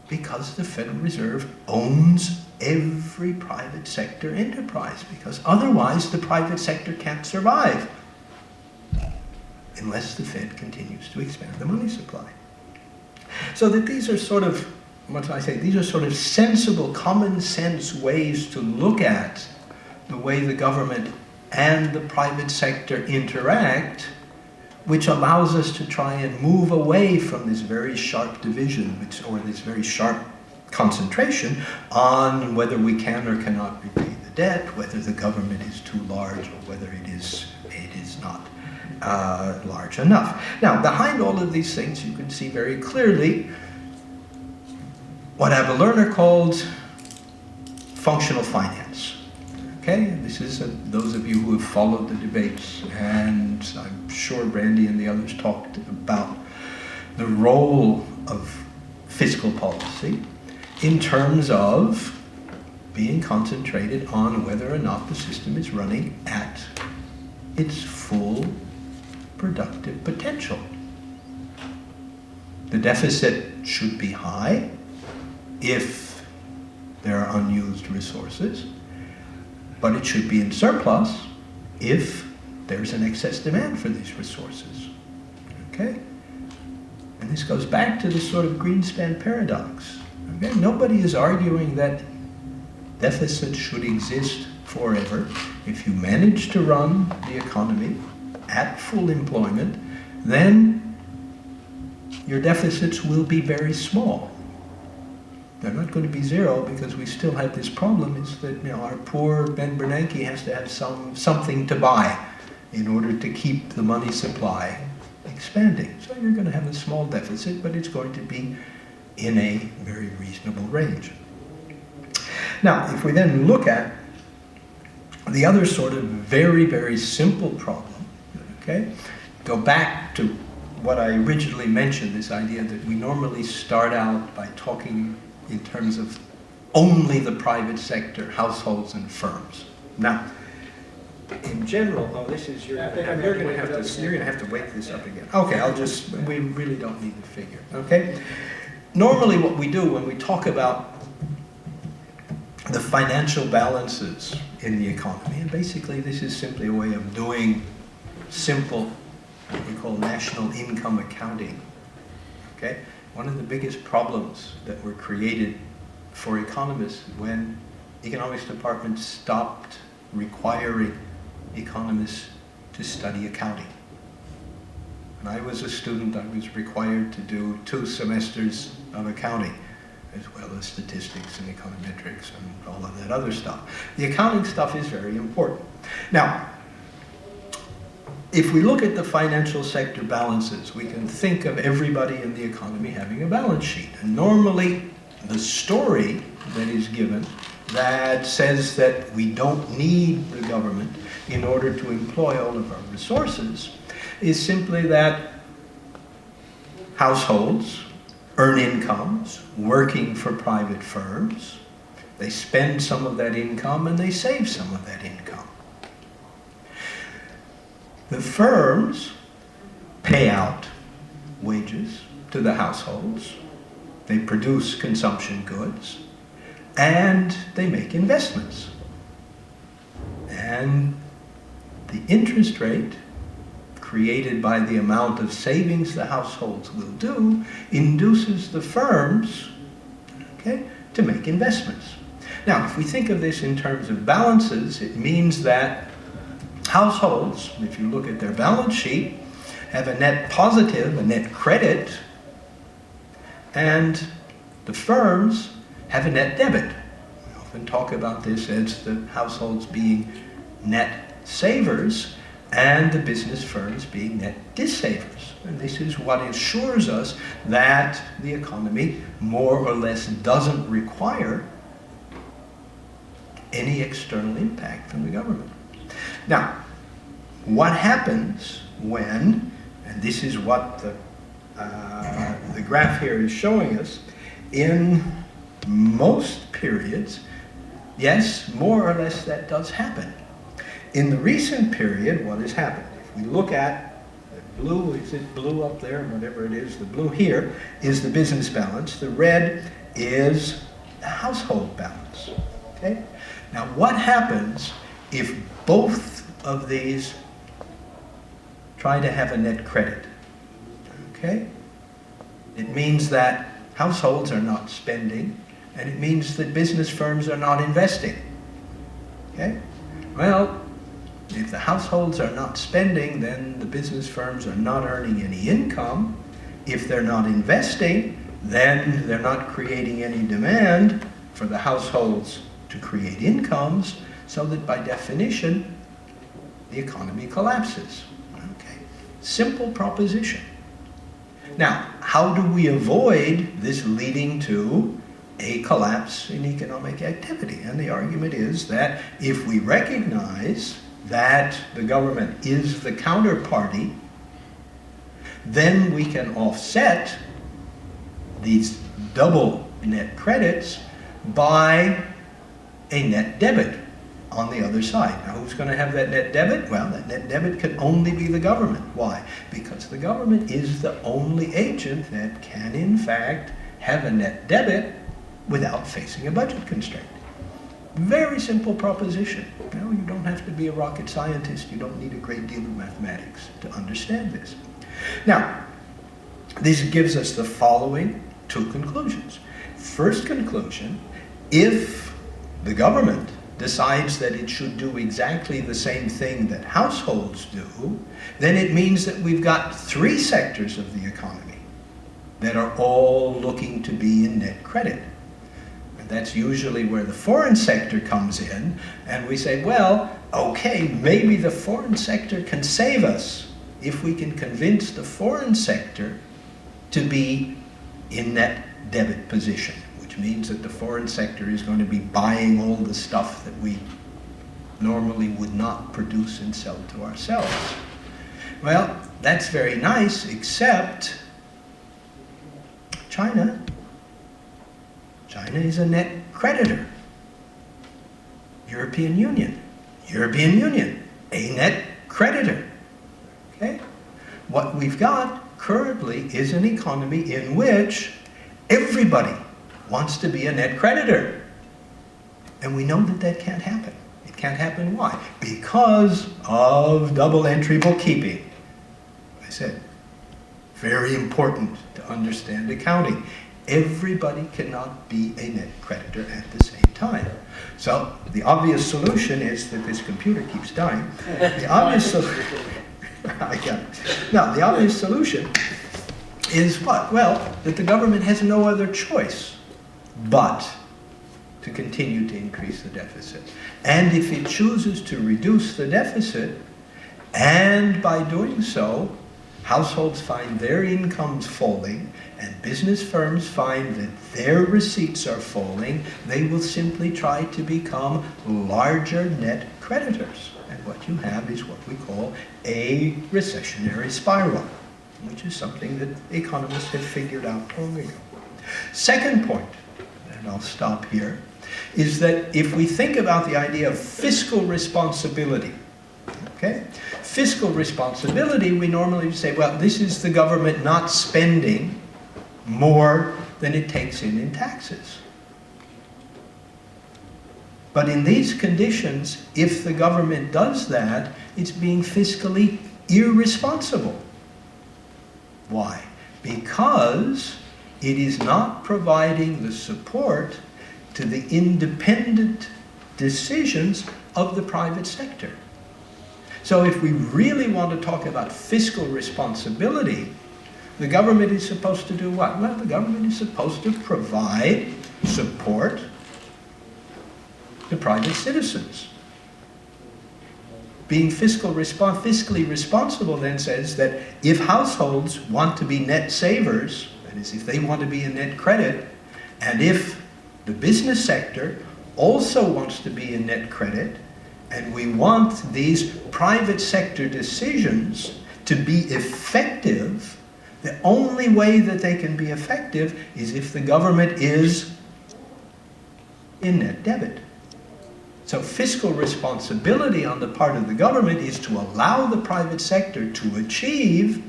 Speaker 5: because the Federal Reserve owns every private sector enterprise, because otherwise the private sector can't survive unless the Fed continues to expand the money supply. So that these are sort of, what I say, these are sort of sensible, common sense ways to look at the way the government and the private sector interact, which allows us to try and move away from this very sharp division, or this very sharp concentration on whether we can or cannot repay the debt, whether the government is too large, or whether it is not large enough. Now, behind all of these things, you can see very clearly what Abel Lerner called functional finance. Okay, this is those of you who have followed the debates, and I'm sure Brandy and the others talked about the role of fiscal policy in terms of being concentrated on whether or not the system is running at its full productive potential. The deficit should be high if there are unused resources, but it should be in surplus if there's an excess demand for these resources. Okay? And this goes back to this sort of Greenspan paradox. Okay? Nobody is arguing that deficits should exist forever. If you manage to run the economy full employment, then your deficits will be very small. They're not going to be zero, because we still have this problem, is that, you know, our poor Ben Bernanke has to have something to buy in order to keep the money supply expanding. So you're going to have a small deficit, but it's going to be in a very reasonable range. Now, if we then look at the other sort of very, very simple problem, okay, go back to what I originally mentioned, this idea that we normally start out by talking in terms of only the private sector, households and firms. Now, in general, oh, this is, you're going to have to wake this up again. Okay, we really don't need the figure, okay? Normally what we do when we talk about the financial balances in the economy, and basically this is simply a way of doing simple, what we call national income accounting, okay? One of the biggest problems that were created for economists when economics departments stopped requiring economists to study accounting. When I was a student, I was required to do 2 semesters of accounting, as well as statistics and econometrics and all of that other stuff. The accounting stuff is very important. Now, if we look at the financial sector balances, we can think of everybody in the economy having a balance sheet. And normally, the story that is given that says that we don't need the government in order to employ all of our resources is simply that households earn incomes working for private firms. They spend some of that income and they save some of that income. The firms pay out wages to the households, they produce consumption goods, and they make investments. And the interest rate created by the amount of savings the households will do induces the firms, okay, to make investments. Now, if we think of this in terms of balances, it means that households, if you look at their balance sheet, have a net positive, a net credit, and the firms have a net debit. We often talk about this as the households being net savers and the business firms being net dissavers. And this is what assures us that the economy more or less doesn't require any external impact from the government. Now, what happens when, and this is what the graph here is showing us, in most periods, yes, more or less that does happen. In the recent period, what has happened? If we look at the blue, is it blue up there, whatever it is, the blue here is the business balance, the red is the household balance, okay? Now, what happens if both of these try to have a net credit? Okay? It means that households are not spending, and it means that business firms are not investing. Okay? Well, if the households are not spending, then the business firms are not earning any income. If they're not investing, then they're not creating any demand for the households to create incomes, so that by definition, the economy collapses. Okay. Simple proposition. Now, how do we avoid this leading to a collapse in economic activity? And the argument is that if we recognize that the government is the counterparty, then we can offset these double net credits by a net debit on the other side. Now, who's going to have that net debit? Well, that net debit can only be the government. Why? Because the government is the only agent that can, in fact, have a net debit without facing a budget constraint. Very simple proposition. You know, you don't have to be a rocket scientist. You don't need a great deal of mathematics to understand this. Now, this gives us the following 2 conclusions. First conclusion, if the government decides that it should do exactly the same thing that households do, then it means that we've got three sectors of the economy that are all looking to be in net credit. And that's usually where the foreign sector comes in, and we say, well, okay, maybe the foreign sector can save us if we can convince the foreign sector to be in net debit position, which means that the foreign sector is going to be buying all the stuff that we normally would not produce and sell to ourselves. Well, that's very nice, except China. China is a net creditor. European Union, a net creditor. Okay? What we've got currently is an economy in which everybody wants to be a net creditor. And we know that that can't happen. It can't happen. Why? Because of double entry bookkeeping. I said, very important to understand accounting. Everybody cannot be a net creditor at the same time. So the obvious solution is that this computer keeps dying. The obvious solution, the obvious solution is what? Well, that the government has no other choice but to continue to increase the deficit. And if it chooses to reduce the deficit, and by doing so, households find their incomes falling, and business firms find that their receipts are falling, they will simply try to become larger net creditors. And what you have is what we call a recessionary spiral, which is something that economists have figured out long ago. Second point, and I'll stop here, is that if we think about the idea of fiscal responsibility, okay? Fiscal responsibility, we normally say, well, this is the government not spending more than it takes in taxes. But in these conditions, if the government does that, it's being fiscally irresponsible. Why? Because it is not providing the support to the independent decisions of the private sector. So if we really want to talk about fiscal responsibility, the government is supposed to do what? Well, the government is supposed to provide support to private citizens. Being fiscally responsible then says that if households want to be net savers, that is, if they want to be in net credit, and if the business sector also wants to be in net credit, and we want these private sector decisions to be effective, the only way that they can be effective is if the government is in net debit. So fiscal responsibility on the part of the government is to allow the private sector to achieve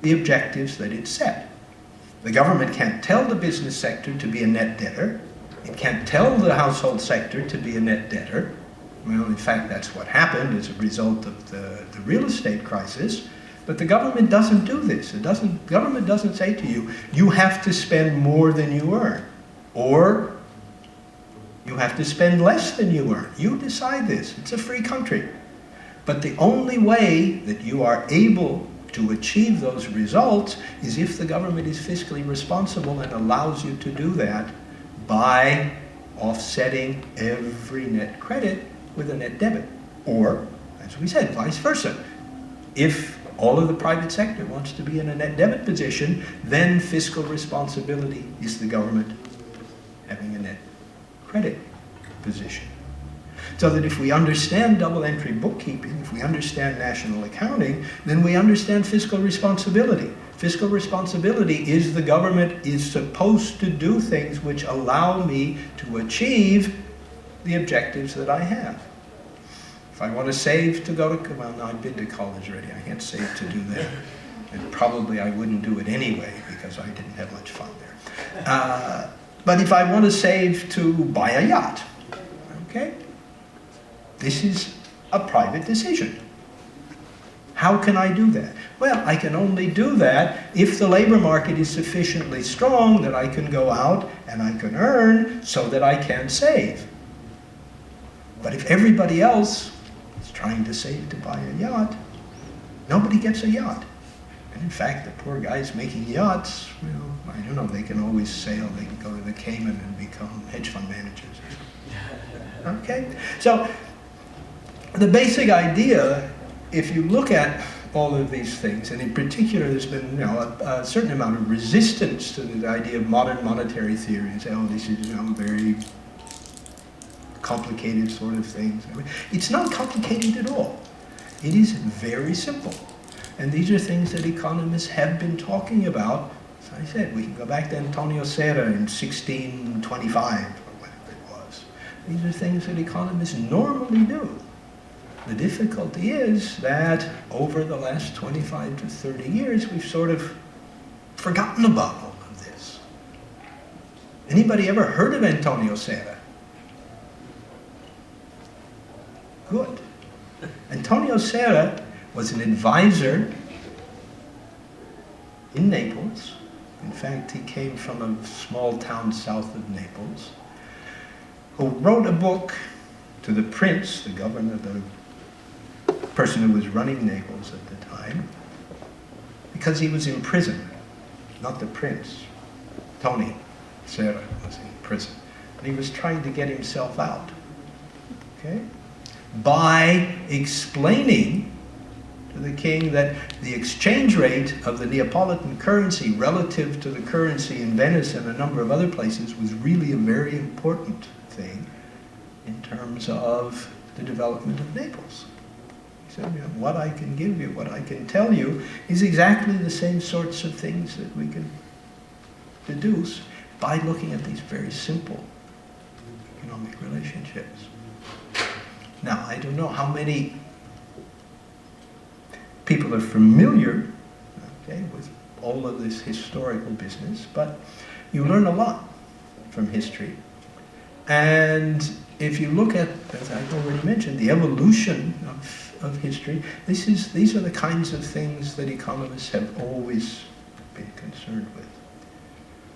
Speaker 5: the objectives that it set. The government can't tell the business sector to be a net debtor. It can't tell the household sector to be a net debtor. Well, in fact, that's what happened as a result of the real estate crisis. But the government doesn't do this. Government doesn't say to you, you have to spend more than you earn, or you have to spend less than you earn. You decide this. It's a free country. But the only way that you are able to achieve those results is if the government is fiscally responsible and allows you to do that by offsetting every net credit with a net debit. Or, as we said, vice versa. If all of the private sector wants to be in a net debit position, then fiscal responsibility is the government having a net credit position. So that if we understand double entry bookkeeping, if we understand national accounting, then we understand fiscal responsibility. Fiscal responsibility is the government is supposed to do things which allow me to achieve the objectives that I have. If I want to save to go to, well, no, I've been to college already. I can't save to do that. And probably I wouldn't do it anyway because I didn't have much fun there. But if I want to save to buy a yacht, okay? This is a private decision. How can I do that? Well, I can only do that if the labor market is sufficiently strong that I can go out and I can earn so that I can save. But if everybody else is trying to save to buy a yacht, nobody gets a yacht. And in fact, the poor guys making yachts, well, I don't know, they can always sail, they can go to the Cayman and become hedge fund managers. Okay? So, the basic idea, if you look at all of these things, and in particular there's been a certain amount of resistance to the idea of modern monetary theory, and say, oh, this is very complicated sort of things. It's not complicated at all. It is very simple. And these are things that economists have been talking about. As I said, we can go back to Antonio Serra in 1625, or whatever it was. These are things that economists normally do. The difficulty is that over the last 25 to 30 years, we've sort of forgotten about all of this. Anybody ever heard of Antonio Serra? Good. Antonio Serra was an advisor in Naples. In fact, he came from a small town south of Naples, who wrote a book to the prince, the governor, the person who was running Naples at the time, because he was in prison, not the prince. Tony Serra was in prison. And he was trying to get himself out, okay? By explaining to the king that the exchange rate of the Neapolitan currency relative to the currency in Venice and a number of other places was really a very important thing in terms of the development of Naples. He said, what I can give you, what I can tell you is exactly the same sorts of things that we can deduce by looking at these very simple economic relationships. Now, I don't know how many people are familiar, okay, with all of this historical business, but you learn a lot from history. And if you look at, as I've already mentioned, the evolution of history, these are the kinds of things that economists have always been concerned with.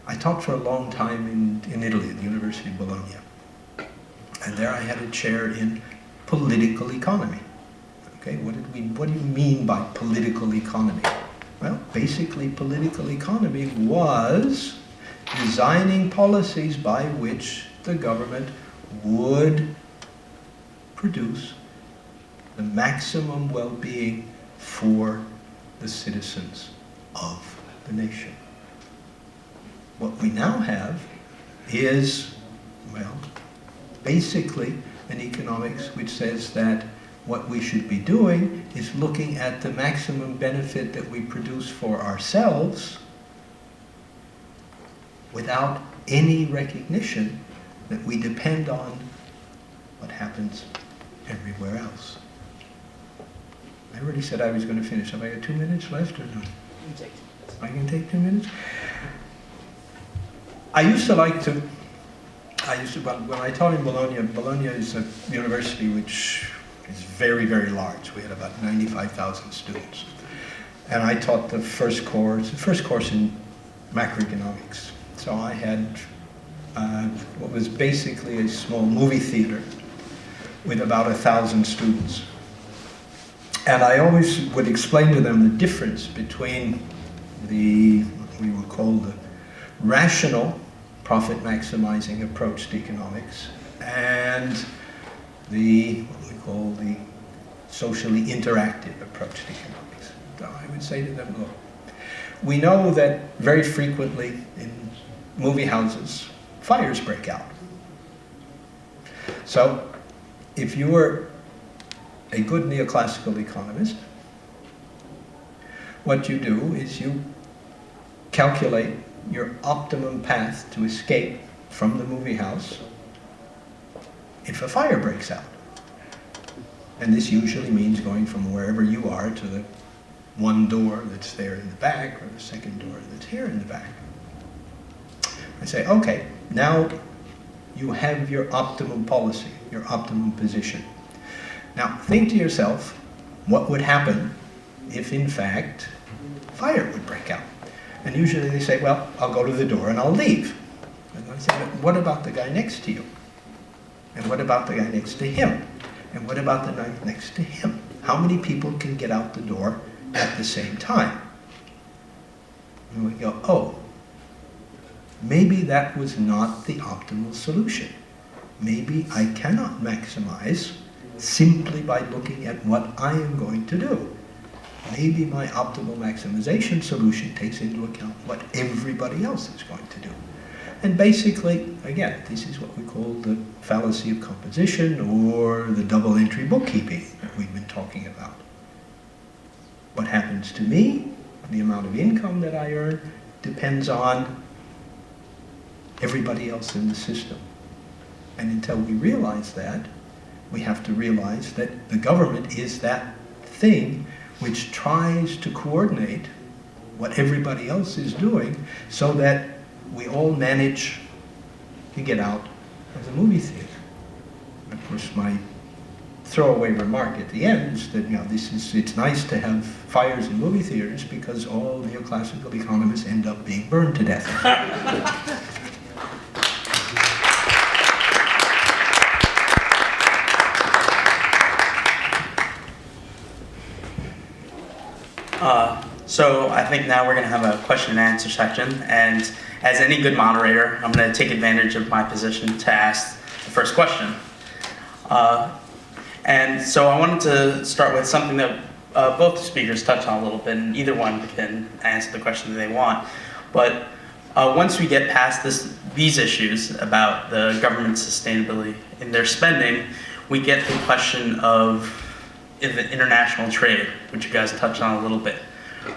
Speaker 5: I taught for a long time in Italy at the University of Bologna. And there I had a chair in political economy. Okay, what do you mean by political economy? Well, basically political economy was designing policies by which the government would produce the maximum well-being for the citizens of the nation. What we now have is, well, basically an economics which says that what we should be doing is looking at the maximum benefit that we produce for ourselves without any recognition that we depend on what happens everywhere else. I already said I was going to finish. Have I got 2 minutes left or no? I can take 2 minutes? When I taught in Bologna, Bologna is a university which is very, very large. We had about 95,000 students. And I taught the first course in macroeconomics. So I had what was basically a small movie theater with about 1,000 students. And I always would explain to them the difference between what we would call the rational profit maximizing approach to economics and what we call the socially interactive approach to economics. So I would say to them, look, we know that very frequently in movie houses, fires break out. So if you were a good neoclassical economist, what you do is you calculate your optimum path to escape from the movie house if a fire breaks out. And this usually means going from wherever you are to the one door that's there in the back or the second door that's here in the back. I say, okay, now you have your optimum policy, your optimum position. Now think to yourself, what would happen if in fact fire would break out? And usually they say, well, I'll go to the door and I'll leave. And I say, but what about the guy next to you? And what about the guy next to him? And what about the guy next to him? How many people can get out the door at the same time? And we go, oh, maybe that was not the optimal solution. Maybe I cannot maximize simply by looking at what I am going to do. Maybe my optimal maximization solution takes into account what everybody else is going to do. And basically, again, this is what we call the fallacy of composition or the double entry bookkeeping that we've been talking about. What happens to me, the amount of income that I earn, depends on everybody else in the system. And until we realize that, we have to realize that the government is that thing which tries to coordinate what everybody else is doing so that we all manage to get out of the movie theater. Of course, my throwaway remark at the end is that, it's nice to have fires in movie theaters because all neoclassical economists end up being burned to death.
Speaker 2: So I think now we're going to have a question and answer section, and as any good moderator, I'm going to take advantage of my position to ask the first question. And so I wanted to start with something that both speakers touched on a little bit, and either one can answer the question that they want. But once we get past these issues about the government's sustainability in their spending, we get the question of the international trade, which you guys touched on a little bit.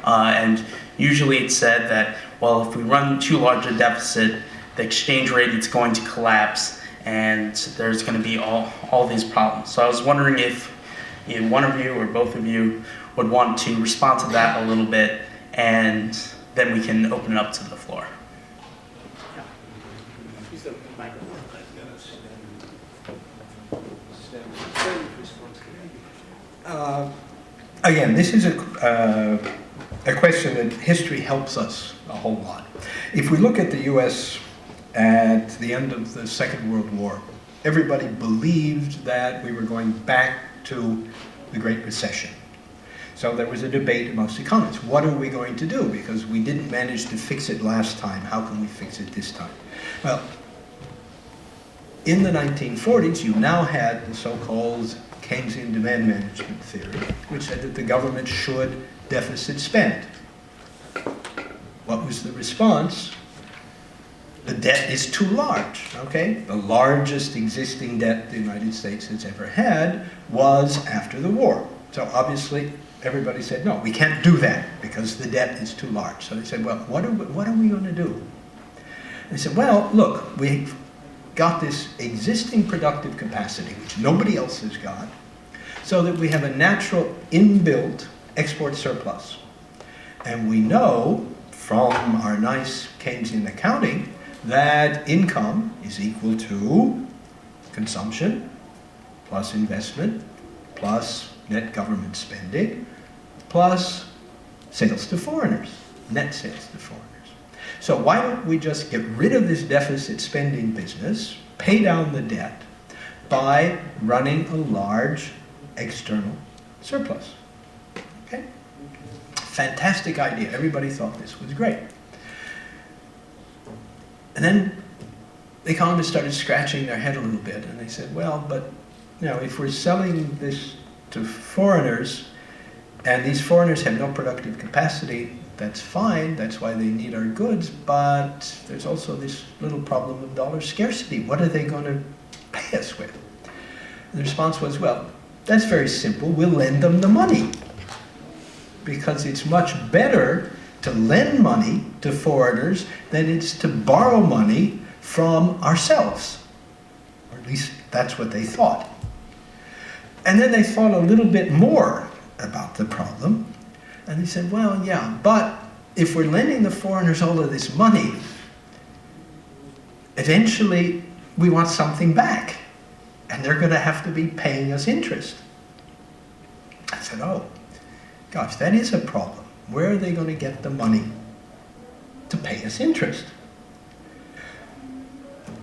Speaker 2: And usually it's said that, well, if we run too large a deficit, the exchange rate is going to collapse and there's going to be all these problems. So I was wondering if one of you or both of you would want to respond to that a little bit, and then we can open it up to the floor.
Speaker 5: Again, this is a question that history helps us a whole lot. If we look at the US at the end of the Second World War, everybody believed that we were going back to the Great Recession. So there was a debate amongst economists. What are we going to do? Because we didn't manage to fix it last time. How can we fix it this time? Well, in the 1940s, you now had the so-called Keynesian demand management theory, which said that the government should deficit spend. What was the response? The debt is too large, okay? The largest existing debt the United States has ever had was after the war. So obviously, everybody said, no, we can't do that because the debt is too large. So they said, well, what are we going to do? And they said, well, look, we've got this existing productive capacity, which nobody else has got, so that we have a natural inbuilt export surplus. And we know from our nice Keynesian accounting that income is equal to consumption plus investment plus net government spending plus sales to foreigners, net sales to foreigners. So why don't we just get rid of this deficit spending business, pay down the debt by running a large external surplus? Okay? Fantastic idea. Everybody thought this was great. And then the economists started scratching their head a little bit, and they said, well, but if we're selling this to foreigners, and these foreigners have no productive capacity, that's fine, that's why they need our goods, but there's also this little problem of dollar scarcity. What are they going to pay us with? And the response was, well, that's very simple, we'll lend them the money. Because it's much better to lend money to foreigners than it's to borrow money from ourselves. Or at least that's what they thought. And then they thought a little bit more about the problem. And they said, well, yeah, but if we're lending the foreigners all of this money, eventually we want something back. And they're going to have to be paying us interest. I said, oh, gosh, that is a problem. Where are they going to get the money to pay us interest?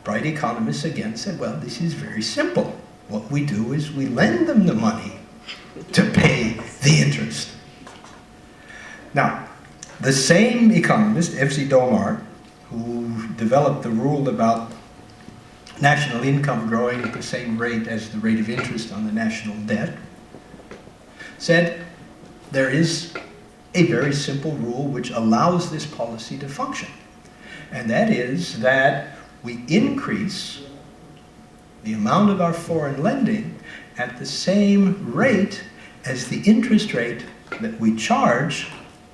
Speaker 5: bright economists again said, well, this is very simple. What we do is we lend them the money to pay the interest. Now, the same economist, F.C. Domar, who developed the rule about national income growing at the same rate as the rate of interest on the national debt, said there is a very simple rule which allows this policy to function. And that is that we increase the amount of our foreign lending at the same rate as the interest rate that we charge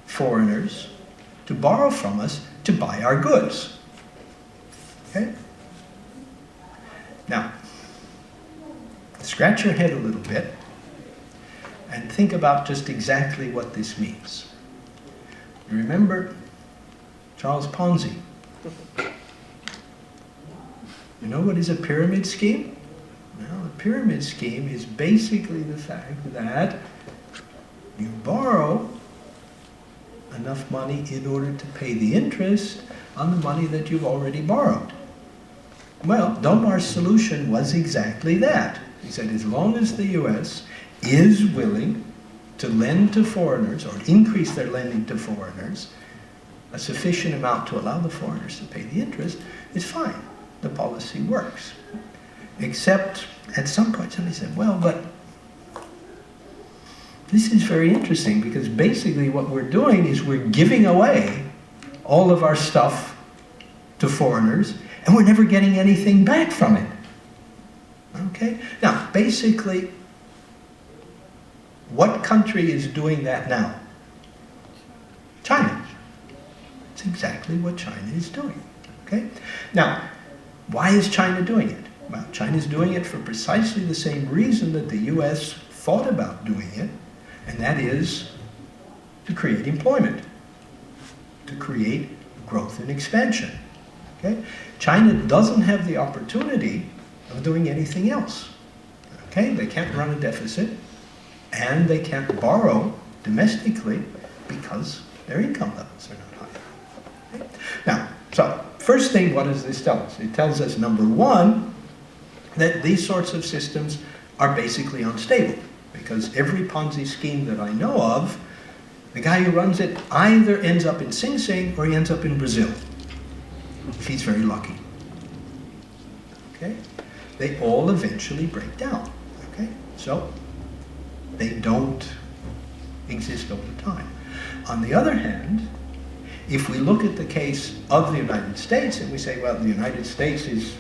Speaker 5: foreigners to borrow from us to buy our goods. Okay? Now, scratch your head a little bit and think about just exactly what this means. You remember Charles Ponzi? You know what is a pyramid scheme? Well, a pyramid scheme is basically the fact that you borrow enough money in order to pay the interest on the money that you've already borrowed. Well, Domar's solution was exactly that. He said as long as the U.S. is willing to lend to foreigners or increase their lending to foreigners a sufficient amount to allow the foreigners to pay the interest, it's fine. The policy works. Except at some point somebody said, well, but this is very interesting because basically what we're doing is we're giving away all of our stuff to foreigners and we're never getting anything back from it. Okay? Now, basically, what country is doing that now? China. It's exactly what China is doing. Okay? Now, why is China doing it? Well, China's doing it for precisely the same reason that the U.S. thought about doing it, and that is to create employment, to create growth and expansion. Okay? China doesn't have the opportunity of doing anything else. Okay? They can't run a deficit, and they can't borrow domestically because their income levels are not high. Okay? Now, so first thing, what does this tell us? It tells us, number one, that these sorts of systems are basically unstable, because every Ponzi scheme that I know of, the guy who runs it either ends up in Sing Sing or he ends up in Brazil, if he's very lucky. Okay? They all eventually break down. Okay? So they don't exist over time. On the other hand, if we look at the case of the United States and we say, well, the United States is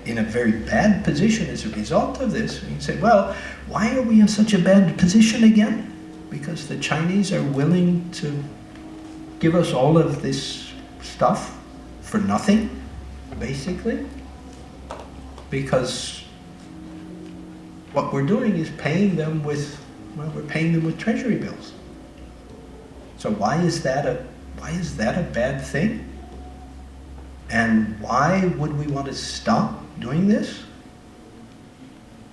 Speaker 5: in a very bad position as a result of this, and you say, well, why are we in such a bad position again? Because the Chinese are willing to give us all of this stuff for nothing, basically, because what we're doing is paying them with, well, we're paying them with treasury bills. So why is that a bad thing? And why would we want to stop doing this?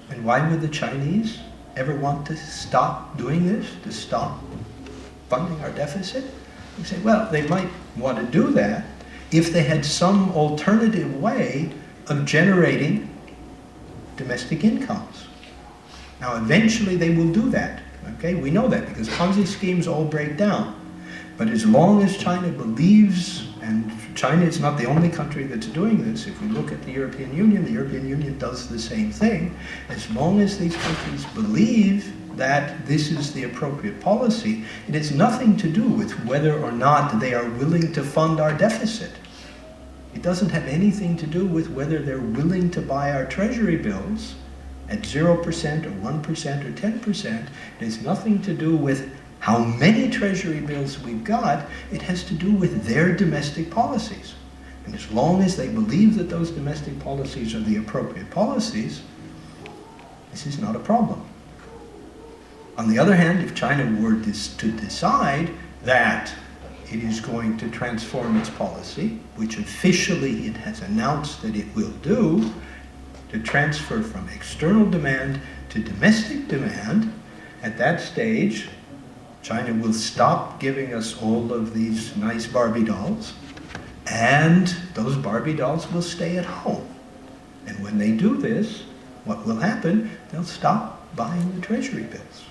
Speaker 5: And why would the Chinese ever want to stop doing this, to stop funding our deficit? You say, well, they might want to do that if they had some alternative way of generating domestic incomes. Now, eventually they will do that. Okay, we know that because Ponzi schemes all break down. But as long as China believes, and China is not the only country that's doing this, if we look at the European Union does the same thing. As long as these countries believe that this is the appropriate policy, it has nothing to do with whether or not they are willing to fund our deficit. It doesn't have anything to do with whether they're willing to buy our treasury bills at 0% or 1% or 10%. It has nothing to do with how many treasury bills we've got. It has to do with their domestic policies. And as long as they believe that those domestic policies are the appropriate policies, this is not a problem. On the other hand, if China were to decide that it is going to transform its policy, which officially it has announced that it will do, to transfer from external demand to domestic demand, at that stage, China will stop giving us all of these nice Barbie dolls, and those Barbie dolls will stay at home. And when they do this, what will happen? They'll stop buying the treasury bills.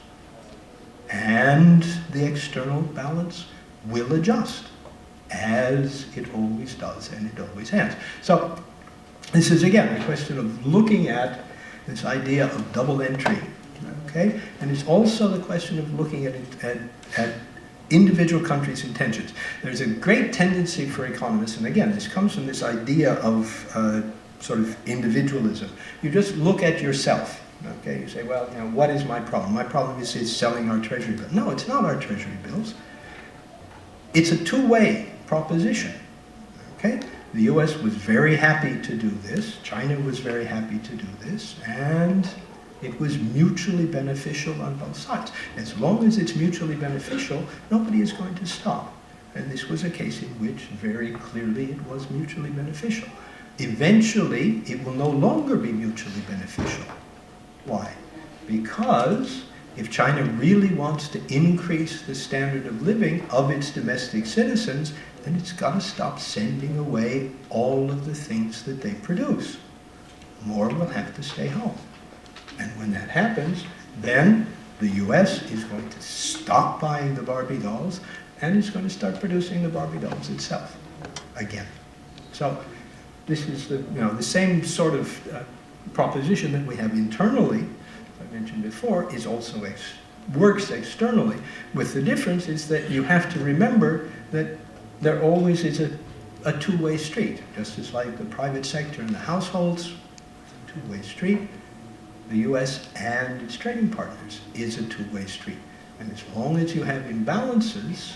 Speaker 5: And the external balance will adjust, as it always does and it always has. So this is, again, a question of looking at this idea of double entry, okay? And it's also the question of looking at individual countries' intentions. There's a great tendency for economists, and again, this comes from this idea of sort of individualism. You just look at yourself. Okay, you say, well, you know, what is my problem? My problem is selling our treasury bills. No, it's not our treasury bills. It's a two-way proposition. Okay, the U.S. was very happy to do this. China was very happy to do this, and it was mutually beneficial on both sides. As long as it's mutually beneficial, nobody is going to stop. And this was a case in which very clearly it was mutually beneficial. Eventually, it will no longer be mutually beneficial. Why? Because if China really wants to increase the standard of living of its domestic citizens, then it's got to stop sending away all of the things that they produce. More will have to stay home. And when that happens, then the US is going to stop buying the Barbie dolls and it's going to start producing the Barbie dolls itself again. So this is the same sort of proposition that we have internally, as I mentioned before, is also works externally. With the difference is that you have to remember that there always is a two-way street, just as like the private sector and the households, it's a two-way street. The U.S. and its trading partners is a two-way street. And as long as you have imbalances,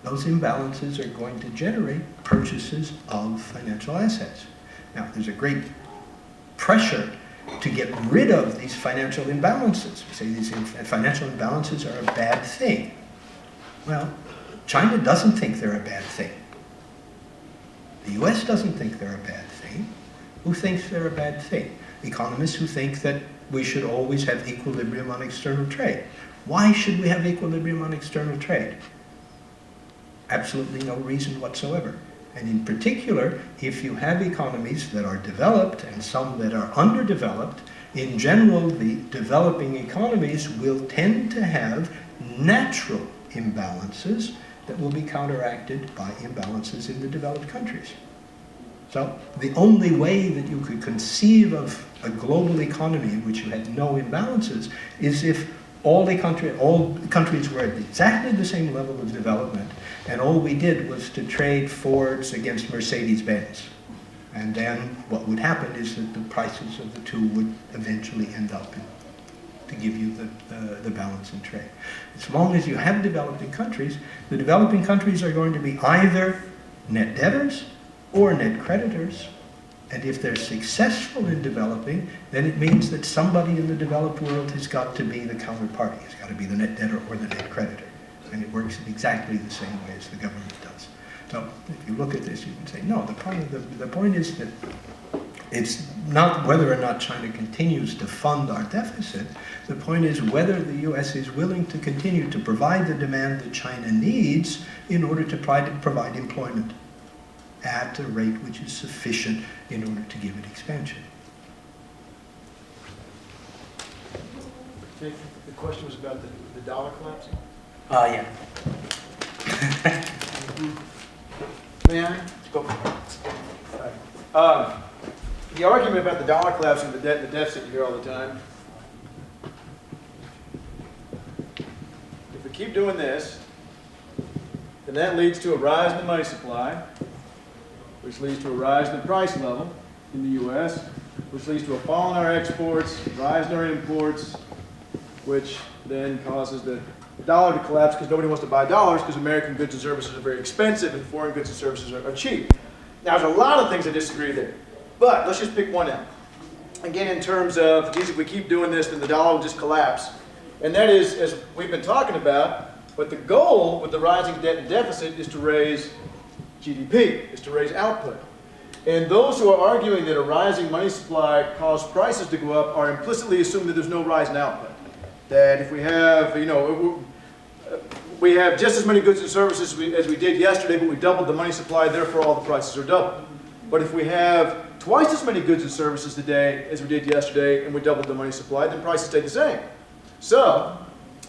Speaker 5: those imbalances are going to generate purchases of financial assets. Now, there's a great pressure to get rid of these financial imbalances. We say these financial imbalances are a bad thing. Well, China doesn't think they're a bad thing. The US doesn't think they're a bad thing. Who thinks they're a bad thing? Economists who think that we should always have equilibrium on external trade. Why should we have equilibrium on external trade? Absolutely no reason whatsoever. And in particular, if you have economies that are developed and some that are underdeveloped, in general, the developing economies will tend to have natural imbalances that will be counteracted by imbalances in the developed countries. So the only way that you could conceive of a global economy in which you had no imbalances is if all countries were at exactly the same level of development, and all we did was to trade Fords against Mercedes-Benz. And then what would happen is that the prices of the two would eventually end up to give you the balance in trade. As long as you have developing countries, the developing countries are going to be either net debtors or net creditors. And if they're successful in developing, then it means that somebody in the developed world has got to be the counterparty. It's got to be the net debtor or the net creditor. And it works in exactly the same way as the government does. So if you look at this, you can say, no, the point is that it's not whether or not China continues to fund our deficit. The point is whether the U.S. is willing to continue to provide the demand that China needs in order to provide employment at a rate which is sufficient in order to give it expansion.
Speaker 3: The question was about the dollar collapsing?
Speaker 2: Yeah.
Speaker 3: May I? Go. The argument about the dollar collapsing, the debt, and the deficit you hear all the time. If we keep doing this, then that leads to a rise in the money supply, which leads to a rise in the price level in the U.S., which leads to a fall in our exports, rise in our imports, which then causes the dollar to collapse because nobody wants to buy dollars because American goods and services are very expensive and foreign goods and services are cheap. Now, there's a lot of things I disagree there, but let's just pick one out. Again, in terms of, geez, if we keep doing this, then the dollar will just collapse. And that is, as we've been talking about, but the goal with the rising debt and deficit is to raise GDP, is to raise output. And those who are arguing that a rising money supply caused prices to go up are implicitly assuming that there's no rise in output. That if we have, we have just as many goods and services as we did yesterday, but we doubled the money supply, therefore all the prices are doubled. But if we have twice as many goods and services today as we did yesterday, and we doubled the money supply, then prices stayed the same. So,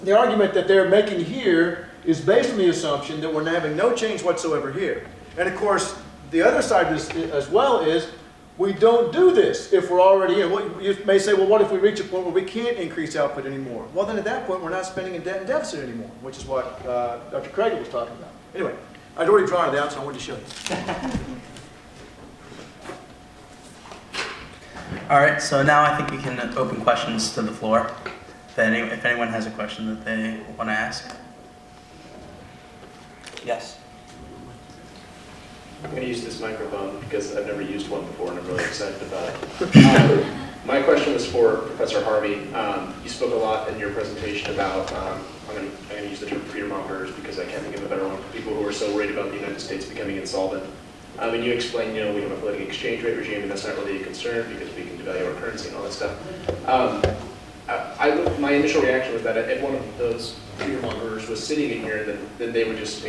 Speaker 3: the argument that they're making here is based on the assumption that we're having no change whatsoever here. And of course, the other side of this as well is, we don't do this if we're already in. You may say, well, what if we reach a point where we can't increase output anymore? Well, then at that point, we're not spending in debt and deficit anymore, which is what Dr. Kregel was talking about. Anyway, I'd already drawn it out, so I wanted to show you.
Speaker 2: All right, so now I think we can open questions to the floor. If anyone has a question that they want to ask. Yes.
Speaker 6: I'm going to use this microphone because I've never used one before and I'm really excited about it. My question was for Professor Harvey. You spoke a lot in your presentation about, I'm going to use the term fear mongers because I can't think of a better one, people who are so worried about the United States becoming insolvent. And you explained, we have a floating exchange rate regime and that's not really a concern because we can devalue our currency and all that stuff. My initial reaction was that if one of those fear mongers was sitting in here, then they would just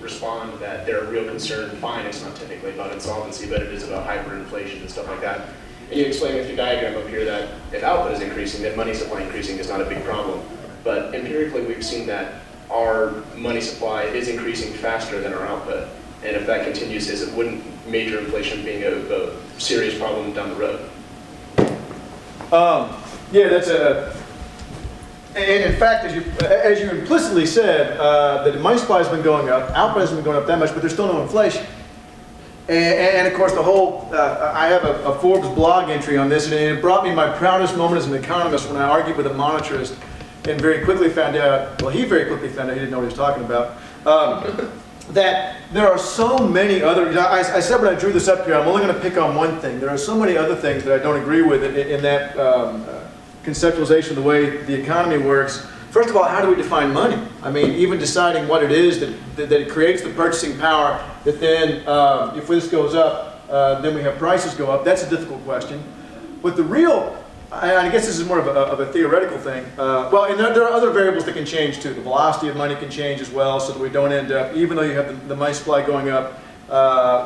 Speaker 6: respond that their real concern, fine, it's not technically about insolvency, but it is about hyperinflation and stuff like that. And you explain with your diagram up here that if output is increasing, then money supply increasing is not a big problem. But empirically, we've seen that our money supply is increasing faster than our output. And if that continues, wouldn't major inflation being a serious problem down the road?
Speaker 3: Yeah, that's and in fact, as you implicitly said, that the money supply has been going up, output hasn't been going up that much, but there's still no inflation. And of course, the whole, I have a Forbes blog entry on this, and it brought me my proudest moment as an economist when I argued with a monetarist and very quickly found out, well, he very quickly found out he didn't know what he was talking about, that there are so many other, I said when I drew this up here, I'm only going to pick on one thing. There are so many other things that I don't agree with in that conceptualization of the way the economy works. First of all, how do we define money? I mean, even deciding what it is that it creates the purchasing power that then, if this goes up, then we have prices go up. That's a difficult question. But the real, I guess this is more of a theoretical thing. Well, and there are other variables that can change too. The velocity of money can change as well, so that we don't end up, even though you have the money supply going up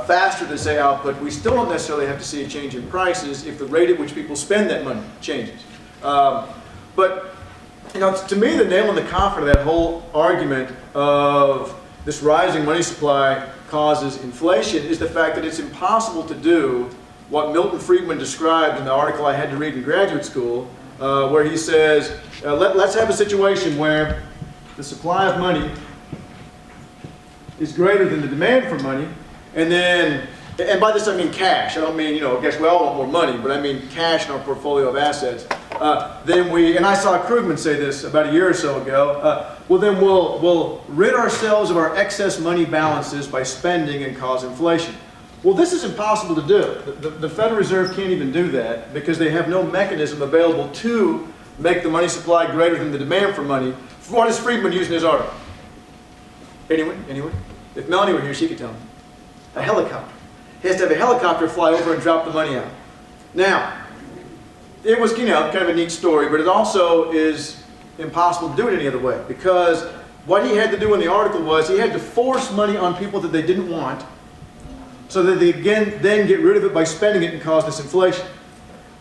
Speaker 3: faster than, say, output, we still don't necessarily have to see a change in prices if the rate at which people spend that money changes. But to me, the nail in the coffin of that whole argument of this rising money supply causes inflation is the fact that it's impossible to do what Milton Friedman described in the article I had to read in graduate school, where he says, let's have a situation where the supply of money is greater than the demand for money, and by this I mean cash. I don't mean, I guess we all want more money, but I mean cash in our portfolio of assets. And I saw Krugman say this about a year or so ago, well then we'll rid ourselves of our excess money balances by spending and cause inflation. Well, this is impossible to do. The Federal Reserve can't even do that because they have no mechanism available to make the money supply greater than the demand for money. What does Friedman use in his article? Anyone? If Melanie were here, she could tell me. A helicopter. He has to have a helicopter fly over and drop the money out. Now, it was, kind of a neat story, but it also is impossible to do it any other way because what he had to do in the article was he had to force money on people that they didn't want so that they then get rid of it by spending it and cause this inflation.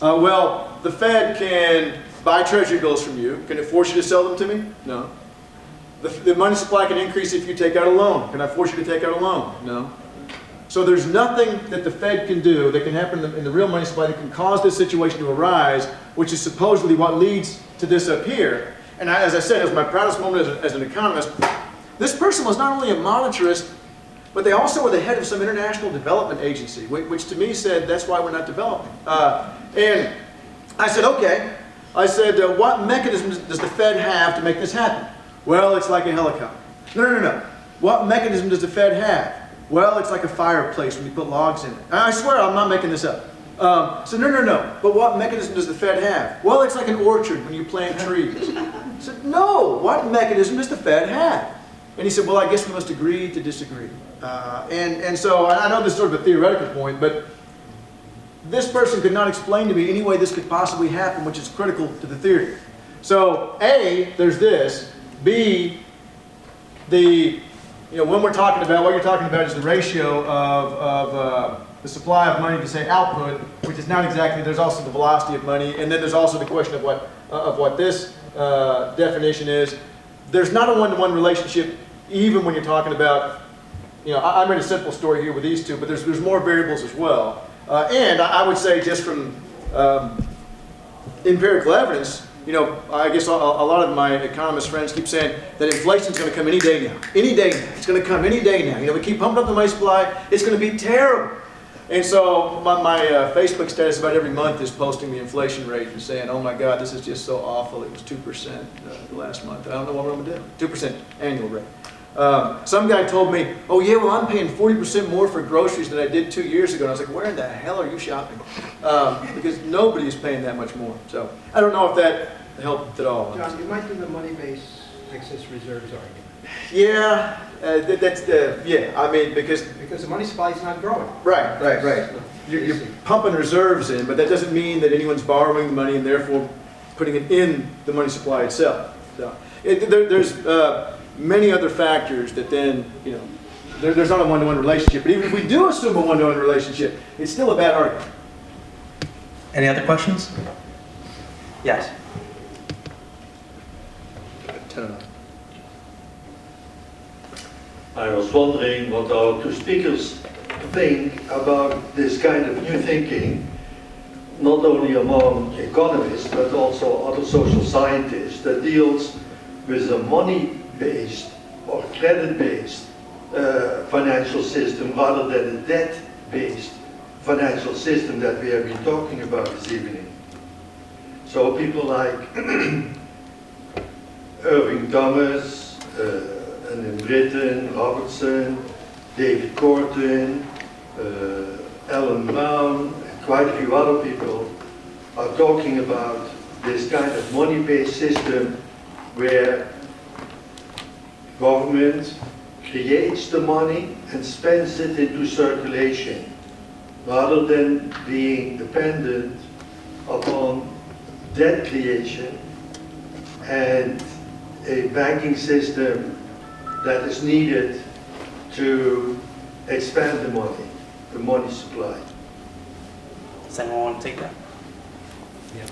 Speaker 3: Well, the Fed can buy treasury bills from you. Can it force you to sell them to me? No. The money supply can increase if you take out a loan. Can I force you to take out a loan? No. So there's nothing that the Fed can do that can happen in the real money supply that can cause this situation to arise, which is supposedly what leads to this up here. And as I said, as my proudest moment as an economist, this person was not only a monetarist, but they also were the head of some international development agency, which to me said, that's why we're not developing. And I said, okay. I said, what mechanisms does the Fed have to make this happen? Well, it's like a helicopter. No. What mechanism does the Fed have? Well, it's like a fireplace when you put logs in it. And I swear I'm not making this up. So no. But what mechanism does the Fed have? Well, it's like an orchard when you plant trees. I said, no. What mechanism does the Fed have? And he said, well, I guess we must agree to disagree. And so I know this is sort of a theoretical point, but this person could not explain to me any way this could possibly happen, which is critical to the theory. So A, there's this. B, when we're talking about, what you're talking about is the ratio of the supply of money to say output, which is not exactly, there's also the velocity of money, and then there's also the question of what this definition is. There's not a one-to-one relationship, even when you're talking about, you know, I made a simple story here with these two, but there's more variables as well. And I would say just from empirical evidence, you know, I guess a lot of my economist friends keep saying that inflation's going to come any day now. Any day now. It's going to come any day now. You know, we keep pumping up the money supply. It's going to be terrible. And so my Facebook status about every month is posting the inflation rate and saying, oh my God, this is just so awful. It was 2% the last month. I don't know what I'm going to do. 2% annual rate. Some guy told me, oh yeah, well I'm paying 40% more for groceries than I did 2 years ago. And I was like, where in the hell are you shopping? Because nobody's paying that much more. So I don't know if that helped at all.
Speaker 4: John, you might do the money-based excess reserves argument.
Speaker 3: Yeah, that's the, yeah, I mean, because
Speaker 4: Because the money supply is not growing.
Speaker 3: Right. You're pumping reserves in, but that doesn't mean that anyone's borrowing the money and therefore putting it in the money supply itself. So there's many other factors that then, you know, there's not a one-to-one relationship. But even if we do assume a one-to-one relationship, it's still a bad argument.
Speaker 2: Any other questions? Yes.
Speaker 3: 10 and 9.
Speaker 7: I was wondering what our two speakers think about this kind of new thinking, not only among economists, but also other social scientists, that deals with a money-based or credit-based financial system rather than a debt-based financial system that we have been talking about this evening. So people like Irving Thomas, and in Britain, Robertson, David Corton, Alan Brown, and quite a few other people are talking about this kind of money-based system where government creates the money and spends it into circulation rather than being dependent upon debt creation and a banking system that is needed to expand the money supply.
Speaker 2: Does anyone want to take that?
Speaker 4: Yeah.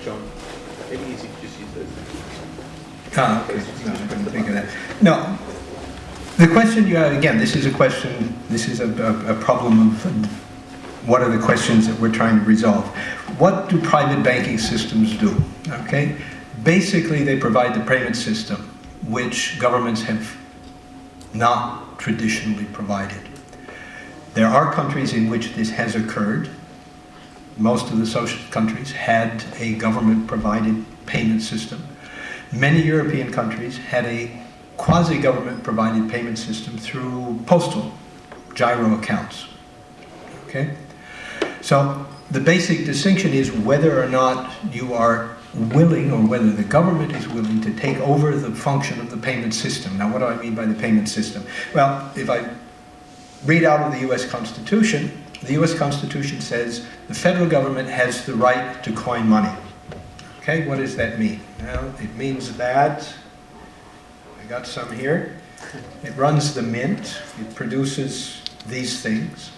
Speaker 6: John, maybe easy to just use those.
Speaker 5: Ah, okay. No, I couldn't think of that. No. The question you have, again, this is a question, this is a problem of what are the questions that we're trying to resolve. What do private banking systems do? Okay? Basically, they provide the payment system, which governments have not traditionally provided. There are countries in which this has occurred. Most of the socialist countries had a government-provided payment system. Many European countries had a quasi-government provided payment system through postal gyro accounts. Okay? So the basic distinction is whether or not you are willing, or whether the government is willing, to take over the function of the payment system. Now, what do I mean by the payment system? Well, if I read out of the US Constitution, the US Constitution says the federal government has the right to coin money. Okay, what does that mean? Well, it means that, I got some here, it runs the mint, it produces these things,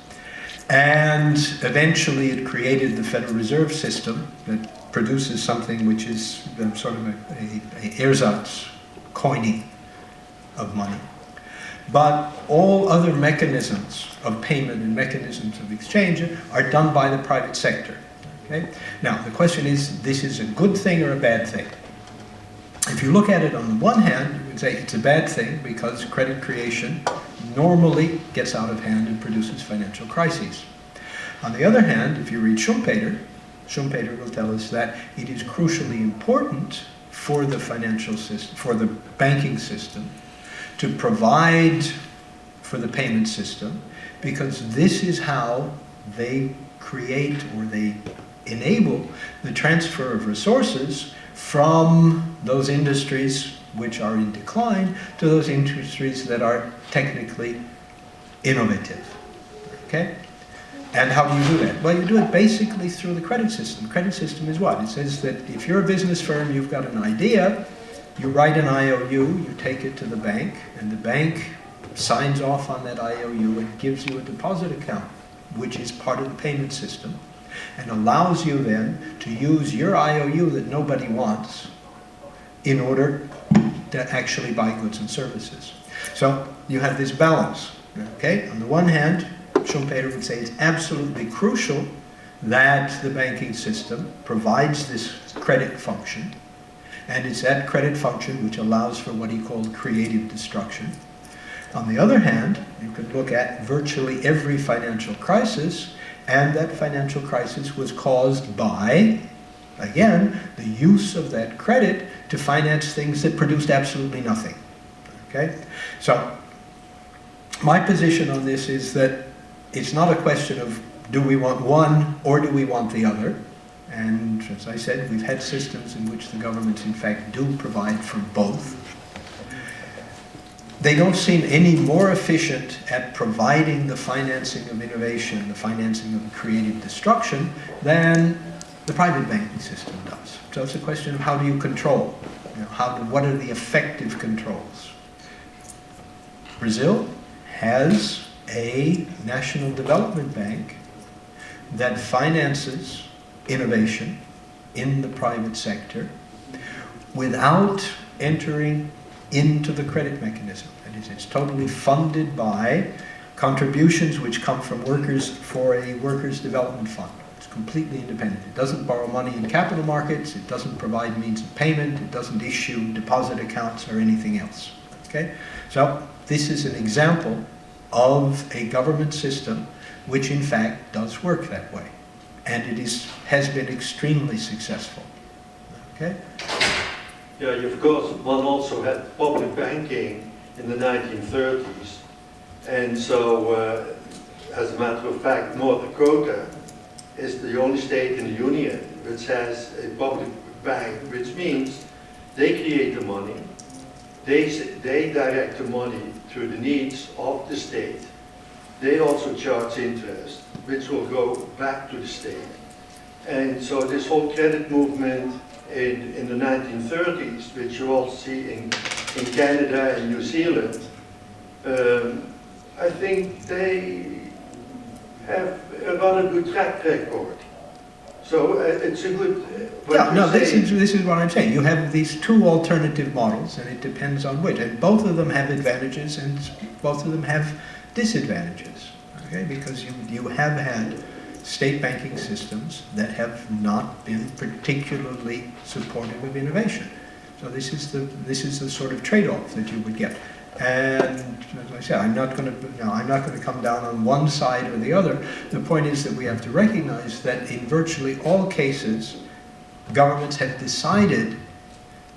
Speaker 5: and eventually it created the Federal Reserve System that produces something which is sort of a ersatz coining of money. But all other mechanisms of payment and mechanisms of exchange are done by the private sector. Okay? Now, the question is, this is a good thing or a bad thing? If you look at it on the one hand, you would say it's a bad thing because credit creation normally gets out of hand and produces financial crises. On the other hand, if you read Schumpeter will tell us that it is crucially important for the financial system, for the banking system, to provide for the payment system, because this is how they create or they enable the transfer of resources from those industries which are in decline to those industries that are technically innovative. Okay? And how do you do that? Well, you do it basically through the credit system. The credit system is what? It says that if you're a business firm, you've got an idea, You write an IOU, you take it to the bank, and the bank signs off on that IOU and gives you a deposit account, which is part of the payment system, and allows you then to use your IOU that nobody wants in order to actually buy goods and services. So you have this balance, okay? On the one hand, Schumpeter would say it's absolutely crucial that the banking system provides this credit function, and it's that credit function which allows for what he called creative destruction. On the other hand, you could look at virtually every financial crisis, and that financial crisis was caused by, again, the use of that credit to finance things that produced absolutely nothing. Okay? So, my position on this is that it's not a question of do we want one or do we want the other. And as I said, we've had systems in which the governments in fact do provide for both. They don't seem any more efficient at providing the financing of innovation, the financing of creative destruction, than the private banking system does. So it's a question of how do you control? You know, what are the effective controls? Brazil has a national development bank that finances innovation in the private sector without entering into the credit mechanism. That is, it's totally funded by contributions which come from workers for a workers' development fund. It's completely independent. It doesn't borrow money in capital markets, it doesn't provide means of payment, it doesn't issue deposit accounts or anything else. Okay? So this is an example of a government system which in fact does work that way. And it has been extremely successful. Okay?
Speaker 7: Yeah, of course, one also had public banking in the 1930s. And so, as a matter of fact, North Dakota is the only state in the union which has a public bank, which means they create the money, they direct the money to the needs of the state. They also charge interest, which will go back to the state. And so this whole credit movement in the 1930s, which you all see in Canada and New Zealand, I think they have a rather good track record. So it's a good...
Speaker 5: Yeah, no, this is what I'm saying. You have these two alternative models, and it depends on which. And both of them have advantages, and both of them have disadvantages. Okay, because you have had state banking systems that have not been particularly supportive of innovation. So this is the sort of trade-off that you would get. And as I said, I'm not going to come down on one side or the other. The point is that we have to recognize that in virtually all cases, governments have decided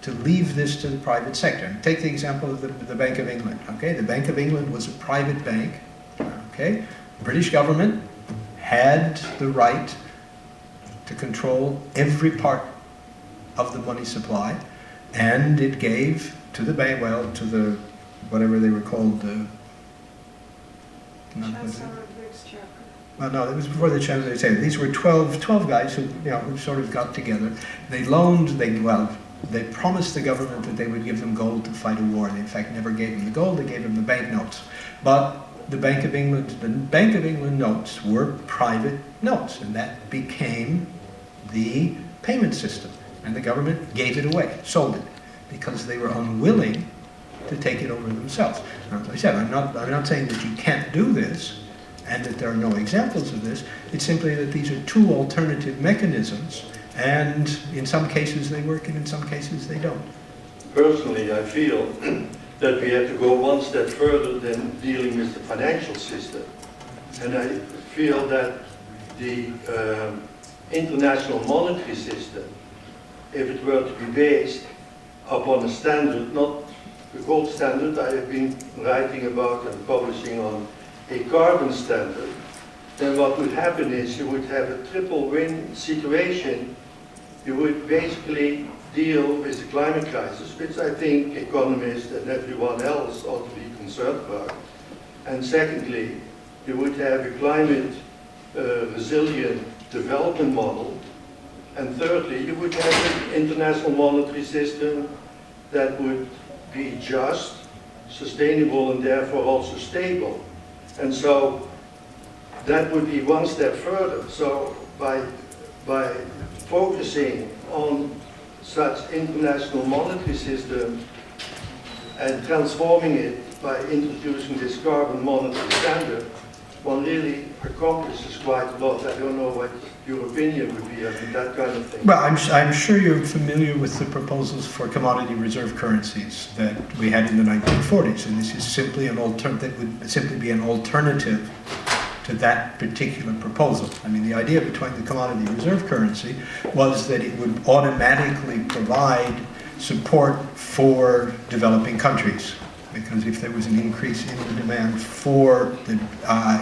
Speaker 5: to leave this to the private sector. And take the example of the Bank of England. Okay, the Bank of England was a private bank. Okay, the British government had the right to control every part of the money supply, and it gave to the bank, well, to the whatever they were called, well, no, it was before the Chancellor. These were 12 guys who sort of got together. They loaned, they promised the government that they would give them gold to fight a war. They in fact never gave them the gold, they gave them the banknotes. But the Bank of England notes were private notes, and that became the payment system. And the government gave it away, sold it, because they were unwilling to take it over themselves. Now, as I said, I'm not saying that you can't do this, and that there are no examples of this. It's simply that these are two alternative mechanisms, and in some cases they work, and in some cases they don't.
Speaker 7: Personally, I feel that we have to go one step further than dealing with the financial system. And I feel that the international monetary system, if it were to be based upon a standard, not the gold standard I have been writing about and publishing on, a carbon standard, then what would happen is you would have a triple win situation. You would basically deal with the climate crisis, which I think economists and everyone else ought to be concerned about. And secondly, you would have a climate resilient development model. And thirdly, you would have an international monetary system that would be just, sustainable, and therefore also stable. And so that would be one step further. So by focusing on such international monetary system and transforming it by introducing this carbon monetary standard, one really accomplishes quite a lot. I don't know what your opinion would be on that kind of thing.
Speaker 5: Well, I'm sure you're familiar with the proposals for commodity reserve currencies that we had in the 1940s, and this is simply an alternative. That would simply be an alternative to that particular proposal. I mean, the idea behind the commodity reserve currency was that it would automatically provide support for developing countries, because if there was an increase in the demand for the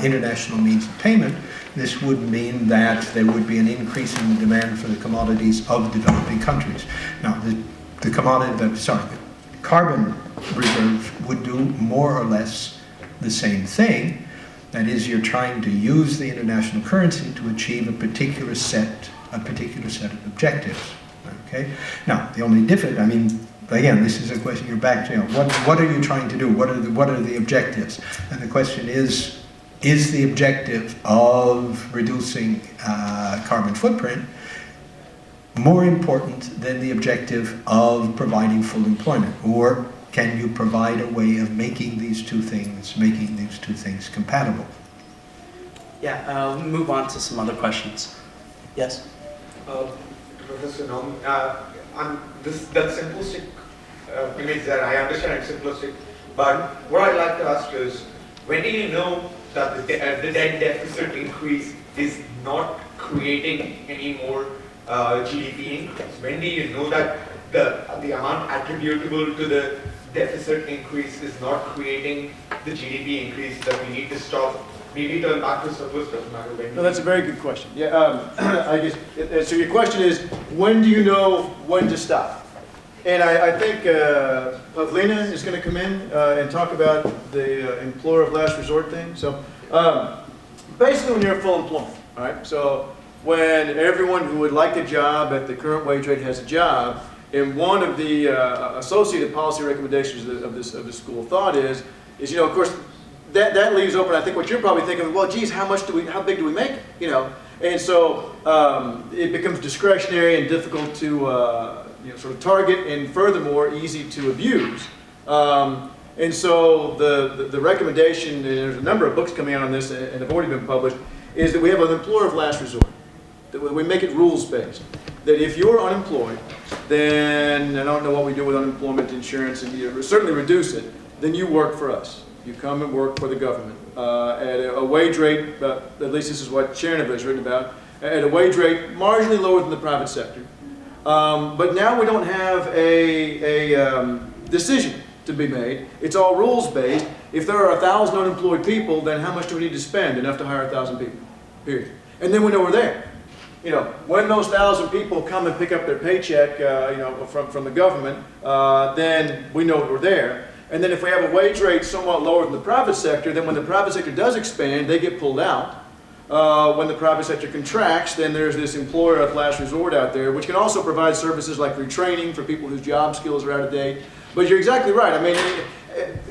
Speaker 5: international means of payment, this would mean that there would be an increase in the demand for the commodities of developing countries. Now, the carbon reserve would do more or less the same thing. That is, you're trying to use the international currency to achieve a particular set of objectives. Okay. Now, the only difference, I mean, again, this is a question you're back to. What are you trying to do? What are the objectives? And the question is the objective of reducing carbon footprint more important than the objective of providing full employment? Or can you provide a way of making these two things compatible?
Speaker 2: Yeah, we'll move on to some other questions. Yes?
Speaker 8: Professor Norman, that simplistic image that I understand it's simplistic, but what I'd like to ask is, when do you know that the debt deficit increase is not creating any more GDP increase? When do you know that the amount attributable to the deficit increase is not creating the GDP increase that we need to stop? Maybe turn back to surplus, doesn't matter when.
Speaker 3: No, that's a very good question. Yeah, I guess, so your question is, when do you know when to stop? And I think Pavlina is going to come in and talk about the employer of last resort thing. So basically when you're in full employment, all right? So when everyone who would like a job at the current wage rate has a job, and one of the associated policy recommendations of this school of thought is, you know, of course, that leaves open, I think, what you're probably thinking, well, geez, how big do we make it, you know? And so it becomes discretionary and difficult to you know, sort of target, and furthermore, easy to abuse. And so the recommendation, and there's a number of books coming out on this and have already been published, is that we have an employer of last resort, that we make it rules-based. That if you're unemployed, then, I don't know what we do with unemployment insurance, and you certainly reduce it, then you work for us. You come and work for the government at a wage rate, at least this is what Sharon has written about, at a wage rate marginally lower than the private sector. But now we don't have a decision to be made. It's all rules-based. If there are 1,000 unemployed people, then how much do we need to spend? Enough to hire 1,000 people, period. And then we know we're there. You know, when those 1,000 people come and pick up their paycheck, you know, from the government, then we know we're there. And then if we have a wage rate somewhat lower than the private sector, then when the private sector does expand, they get pulled out. When the private sector contracts, then there's this employer of last resort out there, which can also provide services like retraining for people whose job skills are out of date. But you're exactly right. I mean,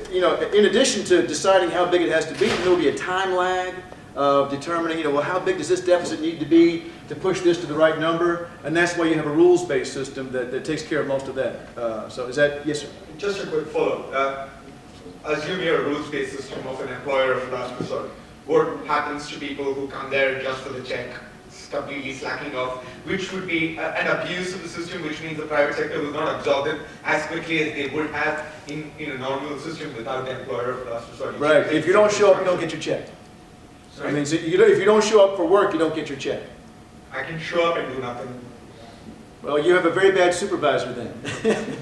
Speaker 3: you know, in addition to deciding how big it has to be, there will be a time lag of determining, you know, well, how big does this deficit need to be to push this to the right number? And that's why you have a rules-based system that takes care of most of that. So is that, yes, sir?
Speaker 8: Just a quick follow-up. Assume you're a rules-based system of an employer of last resort. What happens to people who come there just for the check, completely slacking off, which would be an abuse of the system, which means the private sector will not absorb it as quickly as they would have in a normal system without the employer of last resort.
Speaker 3: Right. If you don't show up, you don't get your check.
Speaker 8: Sorry?
Speaker 3: I mean, so if you don't show up for work, you don't get your check.
Speaker 8: I can show up and do nothing.
Speaker 3: Well, you have a very bad supervisor then.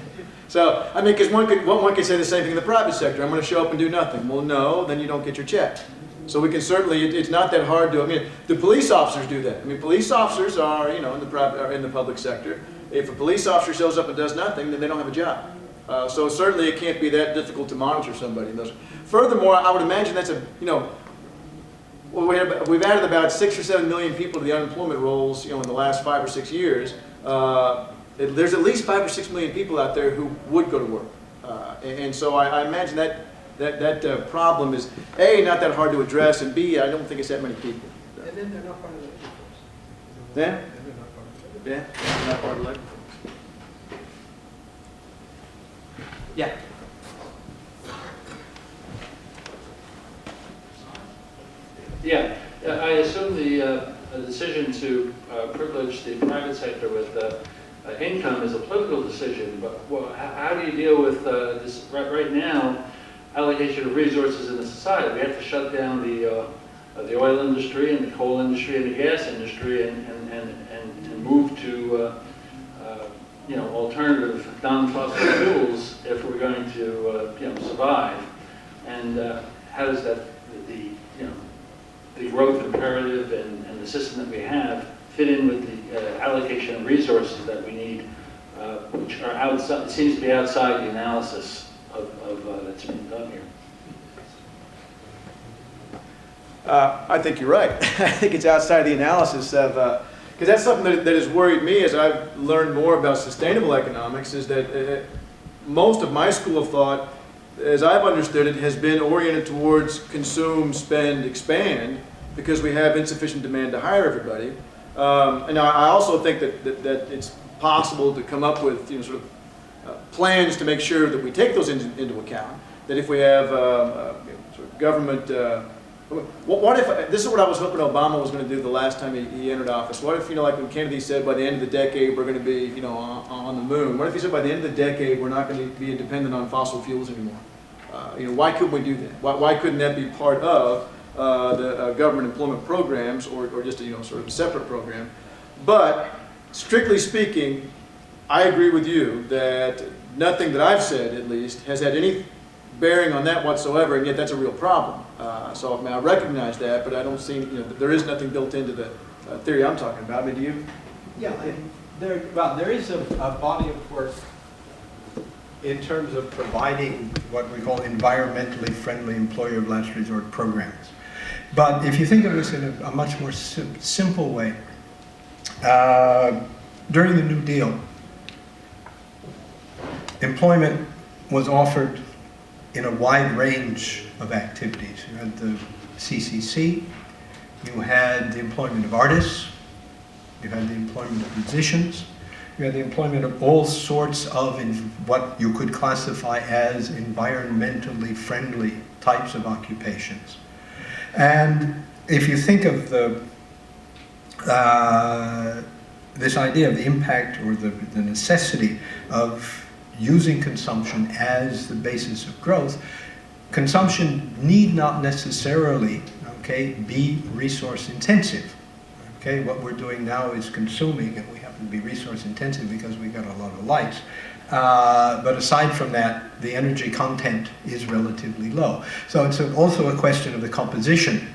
Speaker 3: So, I mean, because one could say the same thing in the private sector. I'm going to show up and do nothing. Well, no, then you don't get your check. So we can certainly, it's not that hard to, I mean, the police officers do that. I mean, police officers are, you know, in the public sector. If a police officer shows up and does nothing, then they don't have a job. So certainly it can't be that difficult to monitor somebody. Furthermore, I would imagine that's a, you know, we've added about 6 or 7 million people to the unemployment rolls, you know, in the last 5 or 6 years. there's at least 5 or 6 million people out there who would go to work. And so I imagine that problem is, A, not that hard to address, and B, I don't think it's that many people.
Speaker 4: And then they're not part of the labor force.
Speaker 3: Yeah?
Speaker 4: And they're not part of the labor force.
Speaker 3: Yeah, not part of the labor force.
Speaker 1: Yeah.
Speaker 9: Yeah, I assume the decision to privilege the private sector with income is a political decision, but how do you deal with this right now allocation of resources in the society? We have to shut down the oil industry and the coal industry and the gas industry and move to alternative non-fossil fuels if we're going to survive. And how does that the growth imperative and the system that we have fit in with the allocation of resources that we need, which are outside? It seems to be outside the analysis of that's been done here.
Speaker 3: I think you're right. I think it's outside the analysis of, because that's something that has worried me as I've learned more about sustainable economics, is that most of my school of thought, as I've understood it, has been oriented towards consume, spend, expand, because we have insufficient demand to hire everybody. And I also think that it's possible to come up with sort of plans to make sure that we take those into account. That if we have sort of government, what if, this is what I was hoping Obama was going to do the last time he entered office. What if, like when Kennedy said by the end of the decade we're going to be, on the moon. What if he said by the end of the decade we're not going to be dependent on fossil fuels anymore? Why couldn't we do that? Why couldn't that be part of the government employment programs, or just a sort of a separate program? But strictly speaking, I agree with you that nothing that I've said, at least, has had any bearing on that whatsoever, and yet that's a real problem. So I mean, I recognize that, but I don't see, there is nothing built into the theory I'm talking about. I mean, do you?
Speaker 5: Yeah, there is a body of work in terms of providing what we call environmentally friendly employer of last resort programs. But if you think of this in a much more simple way, during the New Deal, employment was offered in a wide range of activities. You had the CCC, you had the employment of artists, you had the employment of musicians, you had the employment of all sorts of what you could classify as environmentally friendly types of occupations. And if you think of this idea of the impact or the necessity of using consumption as the basis of growth, consumption need not necessarily, be resource intensive. What we're doing now is consuming, and we happen to be resource intensive because we've got a lot of lights. But aside from that, the energy content is relatively low. So it's also a question of the composition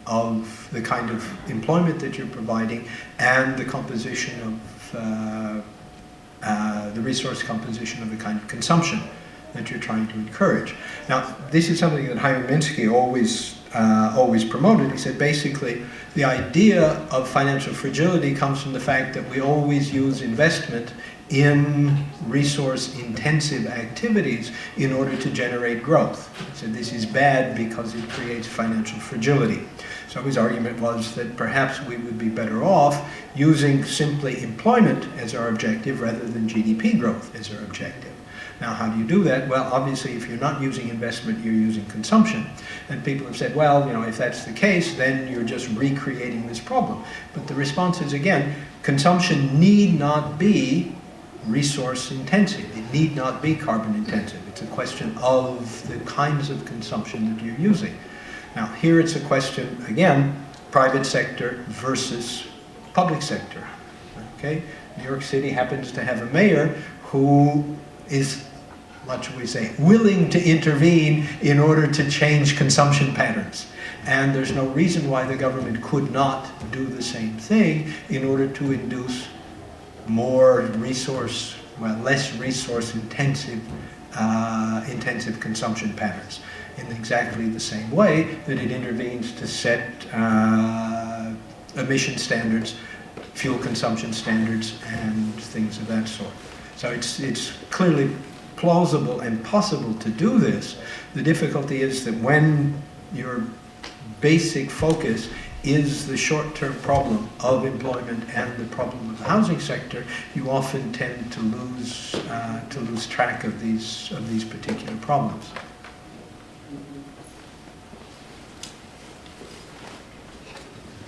Speaker 5: of the kind of employment that you're providing and the composition of the resource composition of the kind of consumption that you're trying to encourage. Now, this is something that Chaim Minsky always promoted. He said basically the idea of financial fragility comes from the fact that we always use investment in resource-intensive activities in order to generate growth. So this is bad because it creates financial fragility. So his argument was that perhaps we would be better off using simply employment as our objective rather than GDP growth as our objective. Now, how do you do that? Well, obviously, if you're not using investment, you're using consumption. And people have said, well, if that's the case, then you're just recreating this problem. But the response is, again, consumption need not be resource intensive. It need not be carbon intensive. It's a question of the kinds of consumption that you're using. Now, here it's a question, again, private sector versus public sector. New York City happens to have a mayor who is, what should we say, willing to intervene in order to change consumption patterns. And there's no reason why the government could not do the same thing in order to induce less resource intensive consumption patterns in exactly the same way that it intervenes to set emission standards fuel consumption standards and things of that sort. So it's clearly plausible and possible to do this. The difficulty is that when your basic focus is the short-term problem of employment and the problem of the housing sector, you often tend to lose track of these particular problems.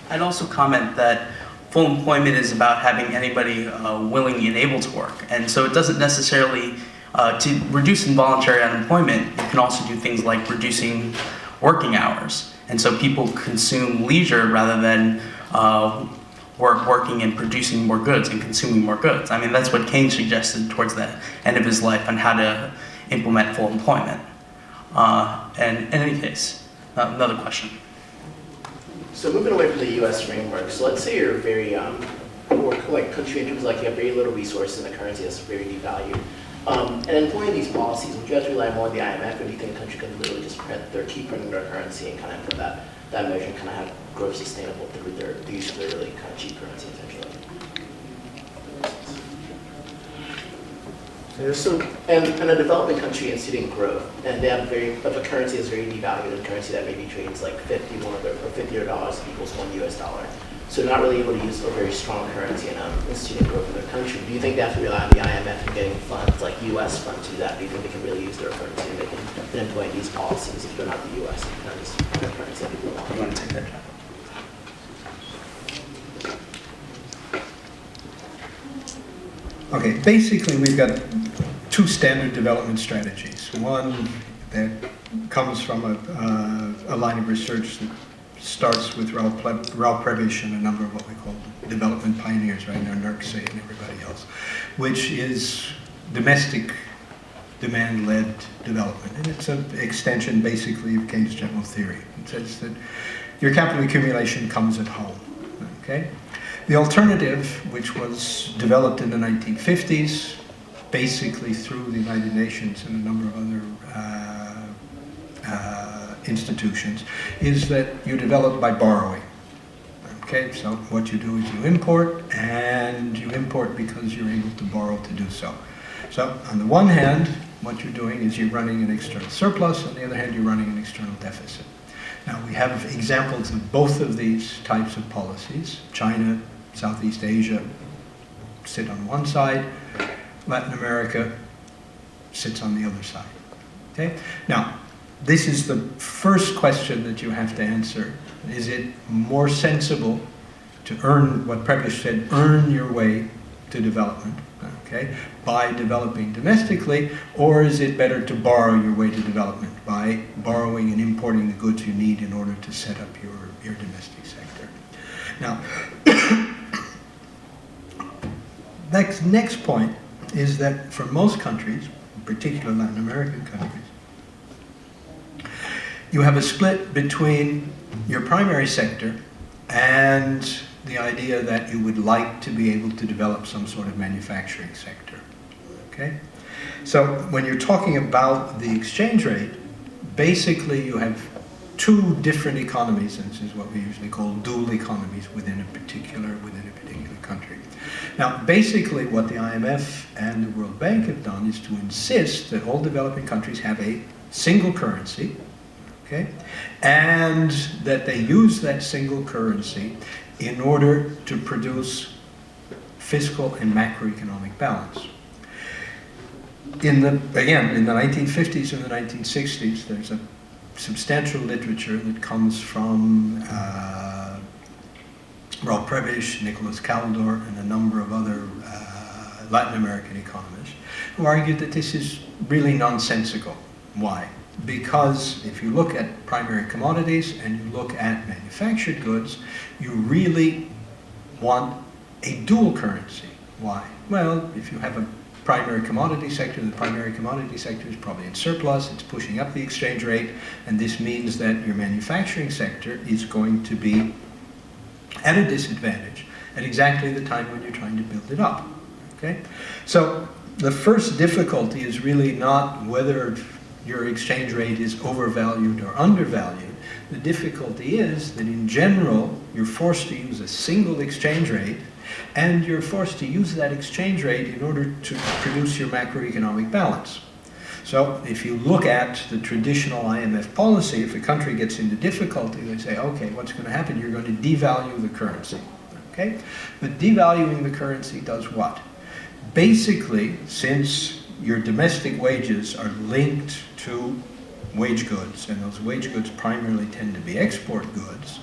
Speaker 2: I'd also comment that full employment is about having anybody willing and able to work. And so it doesn't necessarily, to reduce involuntary unemployment, you can also do things like reducing working hours. And so people consume leisure rather than working and producing more goods and consuming more goods. I mean, that's what Keynes suggested towards the end of his life on how to implement full employment. And in any case, another question.
Speaker 1: So moving away from the U.S. framework, so let's say you're a very poor country in terms of you have very little resources and the currency that's very devalued. And employing these policies, would you guys rely more on the IMF, or do you think a country can literally just keep printing their currency and kind of put that measure and kind of have growth sustainable through the use of their really kind of cheap currency essentially? And a developing country instituting growth, and they have if a currency is very devalued, a currency that maybe trades like $50 equals $1 US. So not really able to use a very strong currency and instituting growth in their country. Do you think they have to rely on the IMF and getting funds, like US funds to do that? Do you think they can really use their currency and they can employ these policies if they're not the US and not this currency that people want?
Speaker 2: You want to take that, John?
Speaker 5: Okay, basically we've got two standard development strategies. One that comes from a line of research that starts with Ralph Prebish and a number of what we call development pioneers, right now, Nurksey and everybody else, which is domestic demand-led development. And it's an extension basically of Keynes' general theory. It says that your capital accumulation comes at home, okay? The alternative, which was developed in the 1950s, basically through the United Nations and a number of other institutions, is that you develop by borrowing. Okay, so what you do is you import, and you import because you're able to borrow to do so. So on the one hand, what you're doing is you're running an external surplus, on the other hand, you're running an external deficit. Now, we have examples of both of these types of policies. China, Southeast Asia sit on one side, Latin America sits on the other side. Okay? Now, this is the first question that you have to answer. Is it more sensible to earn, what Prebish said, earn your way to development, okay, by developing domestically, or is it better to borrow your way to development by borrowing and importing the goods you need in order to set up your domestic sector? Now, next point is that for most countries, in particular Latin American countries, you have a split between your primary sector and the idea that you would like to be able to develop some sort of manufacturing sector, okay? So when you're talking about the exchange rate, basically you have two different economies, and this is what we usually call dual economies within a particular country. Now, basically what the IMF and the World Bank have done is to insist that all developing countries have a single currency, okay, and that they use that single currency in order to produce fiscal and macroeconomic balance. In the 1950s and the 1960s, there's a substantial literature that comes from Ralph Prebish, Nicholas Caldor, and a number of other Latin American economists who argued that this is really nonsensical. Why? Because if you look at primary commodities and you look at manufactured goods, you really want a dual currency. Why? Well, if you have a primary commodity sector, the primary commodity sector is probably in surplus, it's pushing up the exchange rate, and this means that your manufacturing sector is going to be at a disadvantage at exactly the time when you're trying to build it up. Okay? So the first difficulty is really not whether your exchange rate is overvalued or undervalued. The difficulty is that in general, you're forced to use a single exchange rate, And you're forced to use that exchange rate in order to produce your macroeconomic balance. So if you look at the traditional IMF policy, if a country gets into difficulty, they say, okay, what's going to happen? You're going to devalue the currency. Okay? But devaluing the currency does what? Basically, since your domestic wages are linked to wage goods, and those wage goods primarily tend to be export goods,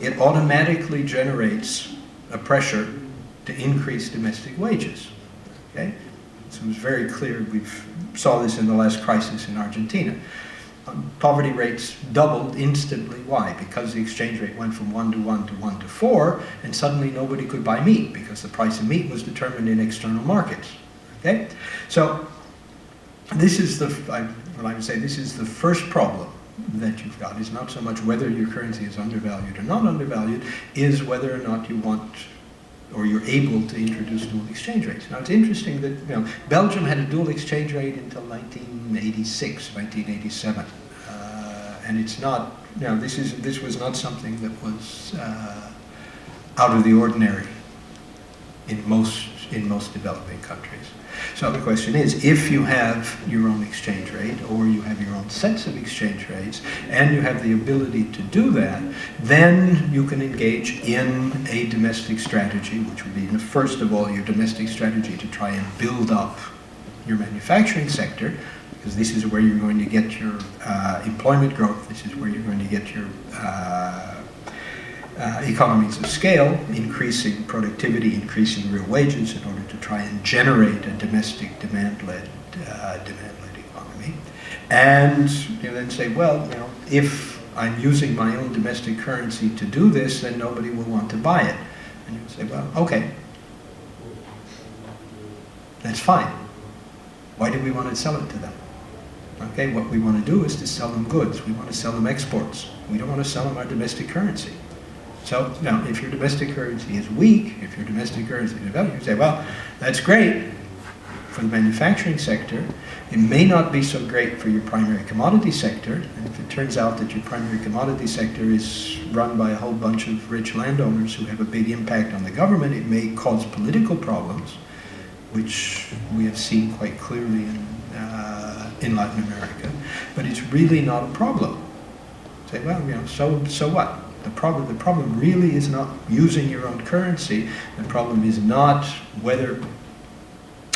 Speaker 5: it automatically generates a pressure to increase domestic wages. Okay? So it was very clear, we saw this in the last crisis in Argentina. Poverty rates doubled instantly. Why? Because the exchange rate went from 1 to 1 to 1 to 4, and suddenly nobody could buy meat because the price of meat was determined in external markets. Okay? So this is what I would say, this is the first problem that you've got. It's not so much whether your currency is undervalued or not undervalued, is whether or not you want or you're able to introduce dual exchange rates. Now it's interesting that Belgium had a dual exchange rate until 1986, 1987, and it's not. This was not something that was out of the ordinary in most developing countries. So the question is, if you have your own exchange rate, or you have your own sets of exchange rates, and you have the ability to do that, then you can engage in a domestic strategy, which would be, first of all, your domestic strategy to try and build up your manufacturing sector, because this is where you're going to get your employment growth, this is where you're going to get your economies of scale, increasing productivity, increasing real wages in order to try and generate a domestic demand-led economy. And you then say, well, if I'm using my own domestic currency to do this, then nobody will want to buy it. And you say, well, okay, that's fine. Why do we want to sell it to them? Okay, what we want to do is to sell them goods. We want to sell them exports. We don't want to sell them our domestic currency. So now, if your domestic currency is weak, if your domestic currency is developed, you say, well, that's great for the manufacturing sector. It may not be so great for your primary commodity sector. And if it turns out that your primary commodity sector is run by a whole bunch of rich landowners who have a big impact on the government, it may cause political problems, which we have seen quite clearly in Latin America. But it's really not a problem. Say, well, so what? The problem really is not using your own currency. The problem is not whether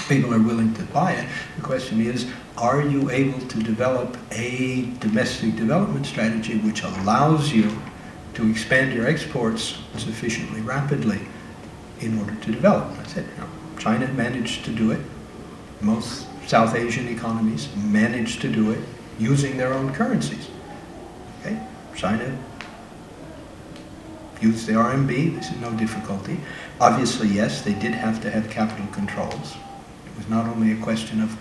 Speaker 5: people are willing to buy it. The question is, are you able to develop a domestic development strategy which allows you to expand your exports sufficiently rapidly in order to develop? That's it. China managed to do it. Most South Asian economies managed to do it using their own currencies. Okay? China use the RMB, this is no difficulty. Obviously, yes, they did have to have capital controls. It was not only a question of,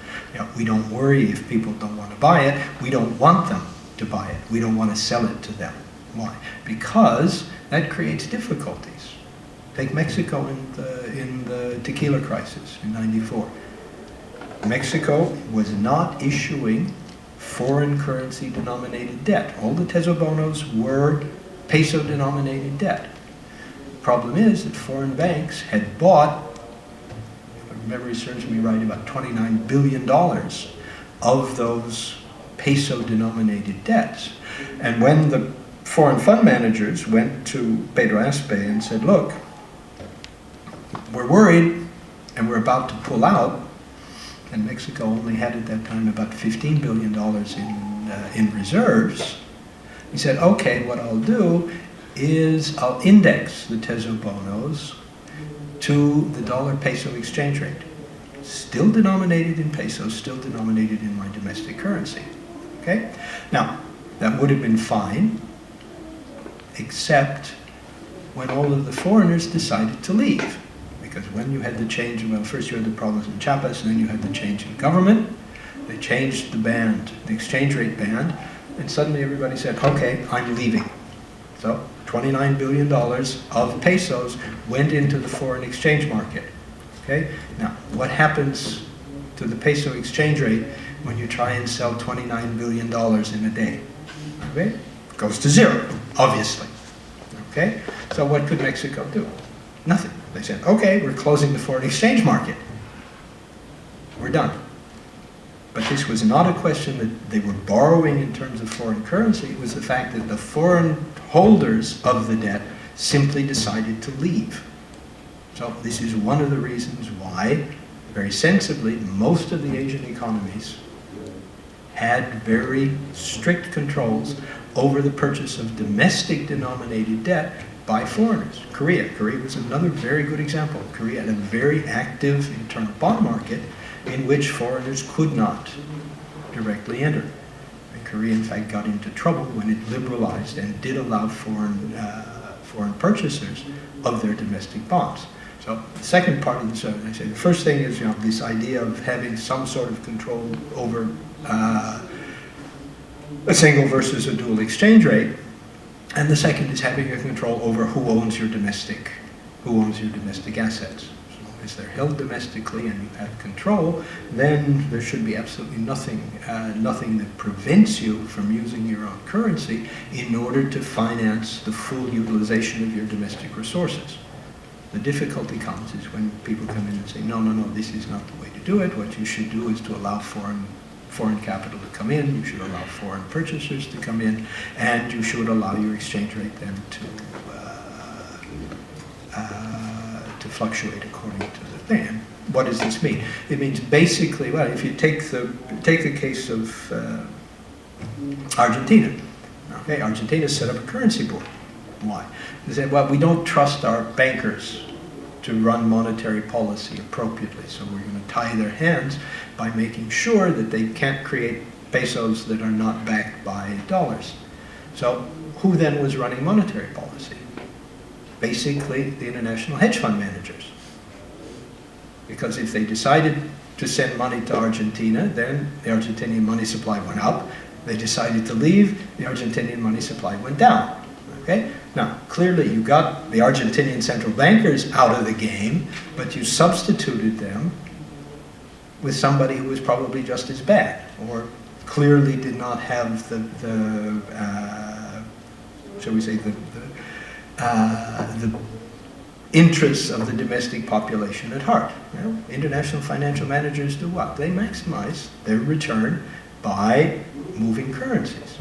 Speaker 5: we don't worry if people don't want to buy it, we don't want them to buy it. We don't want to sell it to them. Why? Because that creates difficulties. Take Mexico in the tequila crisis in '94. Mexico was not issuing foreign currency denominated debt. All the tesobonos were peso-denominated debt. The problem is that foreign banks had bought, if my memory serves me right, about $29 billion of those peso-denominated debts. And when the foreign fund managers went to Pedro Aspe and said, look, we're worried and we're about to pull out, and Mexico only had at that time about $15 billion in reserves, he said, okay, what I'll do is I'll index the tesobonos to the dollar-peso exchange rate. Still denominated in pesos, still denominated in my domestic currency. Okay? Now, that would have been fine, except when all of the foreigners decided to leave. Because when you had the change, well, first you had the problems in Chiapas, and then you had the change in government. They changed the band, the exchange rate band, and suddenly everybody said, okay, I'm leaving. So $29 billion of pesos went into the foreign exchange market. Okay? Now, what happens to the peso exchange rate when you try and sell $29 billion in a day? Okay? It goes to zero, obviously. Okay? So what could Mexico do? Nothing. They said, okay, we're closing the foreign exchange market. We're done. But this was not a question that they were borrowing in terms of foreign currency. It was the fact that the foreign holders of the debt simply decided to leave. So this is one of the reasons why, very sensibly, most of the Asian economies had very strict controls over the purchase of domestic denominated debt by foreigners. Korea was another very good example. Korea had a very active internal bond market in which foreigners could not directly enter. And Korea, in fact, got into trouble when it liberalized and did allow foreign purchasers of their domestic bonds. So the second part of this, I say, the first thing is, this idea of having some sort of control over a single versus a dual exchange rate, and the second is having a control over who owns your domestic assets. So as they're held domestically and you have control, then there should be absolutely nothing that prevents you from using your own currency in order to finance the full utilization of your domestic resources. The difficulty comes is when people come in and say, no, this is not the way to do it. What you should do is to allow foreign capital to come in, you should allow foreign purchasers to come in, and you should allow your exchange rate then to fluctuate according to the thing. And what does this mean? It means basically, well, if you take the case of Argentina. Okay, Argentina set up a currency board. Why? They said, well, we don't trust our bankers to run monetary policy appropriately, so we're going to tie their hands by making sure that they can't create pesos that are not backed by dollars. So who then was running monetary policy? Basically, the international hedge fund managers. Because if they decided to send money to Argentina, then the Argentinian money supply went up. They decided to leave, the Argentinian money supply went down. Okay? Now, clearly you got the Argentinian central bankers out of the game, but you substituted them with somebody who was probably just as bad, or clearly did not have shall we say, the interests of the domestic population at heart. International financial managers do what? They maximize their return by moving currencies.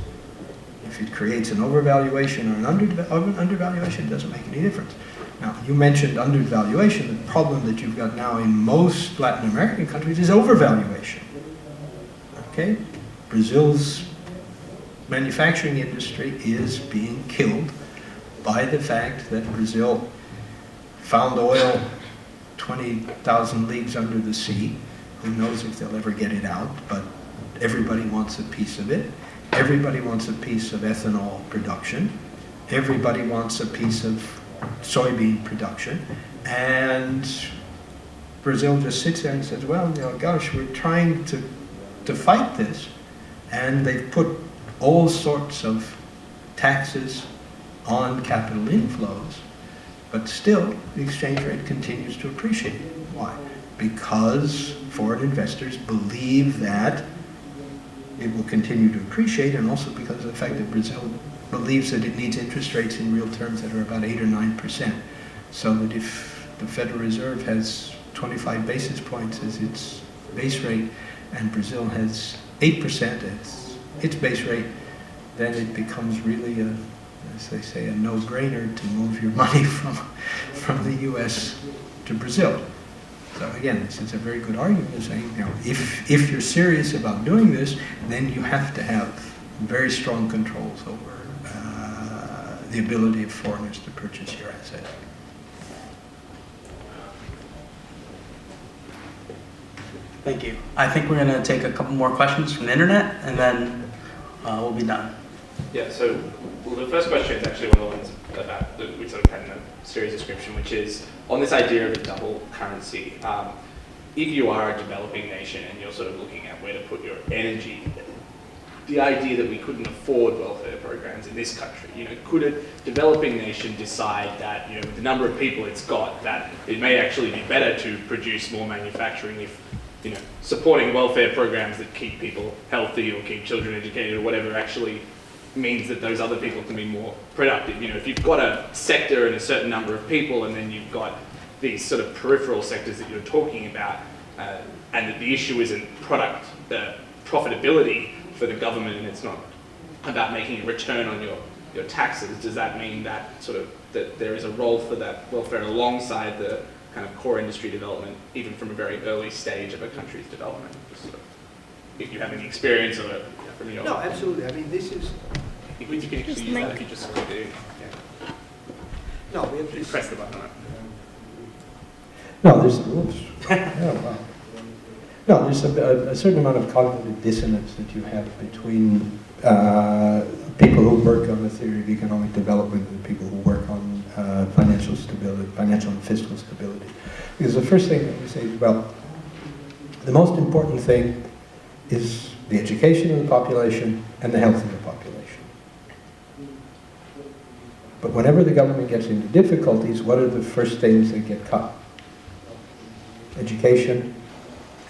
Speaker 5: If it creates an overvaluation or an undervaluation, it doesn't make any difference. Now, you mentioned undervaluation. The problem that you've got now in most Latin American countries is overvaluation. Okay? Brazil's manufacturing industry is being killed by the fact that Brazil found oil 20,000 leagues under the sea. Who knows if they'll ever get it out, but everybody wants a piece of it. Everybody wants a piece of ethanol production. Everybody wants a piece of soybean production. And Brazil just sits there and says, well, gosh, we're trying to fight this. And they've put all sorts of taxes on capital inflows, but still the exchange rate continues to appreciate. Why? Because foreign investors believe that it will continue to appreciate, and also because of the fact that Brazil believes that it needs interest rates in real terms that are about 8 or 9%. So that if the Federal Reserve has 25 basis points as its base rate, and Brazil has 8% as its base rate, then it becomes really as they say, a no-brainer to move your money from the U.S. to Brazil. So again, this is a very good argument of saying, if you're serious about doing this, then you have to have very strong controls over the ability of foreigners to purchase your asset.
Speaker 2: Thank you. I think we're going to take a couple more questions from the internet, and then we'll be done.
Speaker 6: Yeah, so the first question is actually one of the ones that we sort of had in a series description, which is on this idea of a double currency. If you are a developing nation and you're sort of looking at where to put your energy, the idea that we couldn't afford welfare programs in this country, could a developing nation decide that, with the number of people it's got, that it may actually be better to produce more manufacturing if, supporting welfare programs that keep people healthy or keep children educated or whatever actually means that those other people can be more productive. If you've got a sector and a certain number of people and then you've got these sort of peripheral sectors that you're talking about, and that the issue isn't profitability for the government, and it's not about making a return on your taxes, does that mean that that there is a role for that welfare alongside the kind of core industry development, even from a very early stage of a country's development? If you have any experience of it from your...
Speaker 4: No, absolutely. I mean, this is...
Speaker 6: You can actually use that if you just do. Yeah.
Speaker 4: No, we have
Speaker 6: You
Speaker 4: this.
Speaker 6: press the button on it.
Speaker 5: No, there's, oops. Oh, wow. No, there's a certain amount of cognitive dissonance that you have between people who work on the theory of economic development and people who work on financial stability, financial and fiscal stability. Because the first thing that we say is, well, the most important thing is the education of the population and the health of the population. But whenever the government gets into difficulties, what are the first things that get cut? Education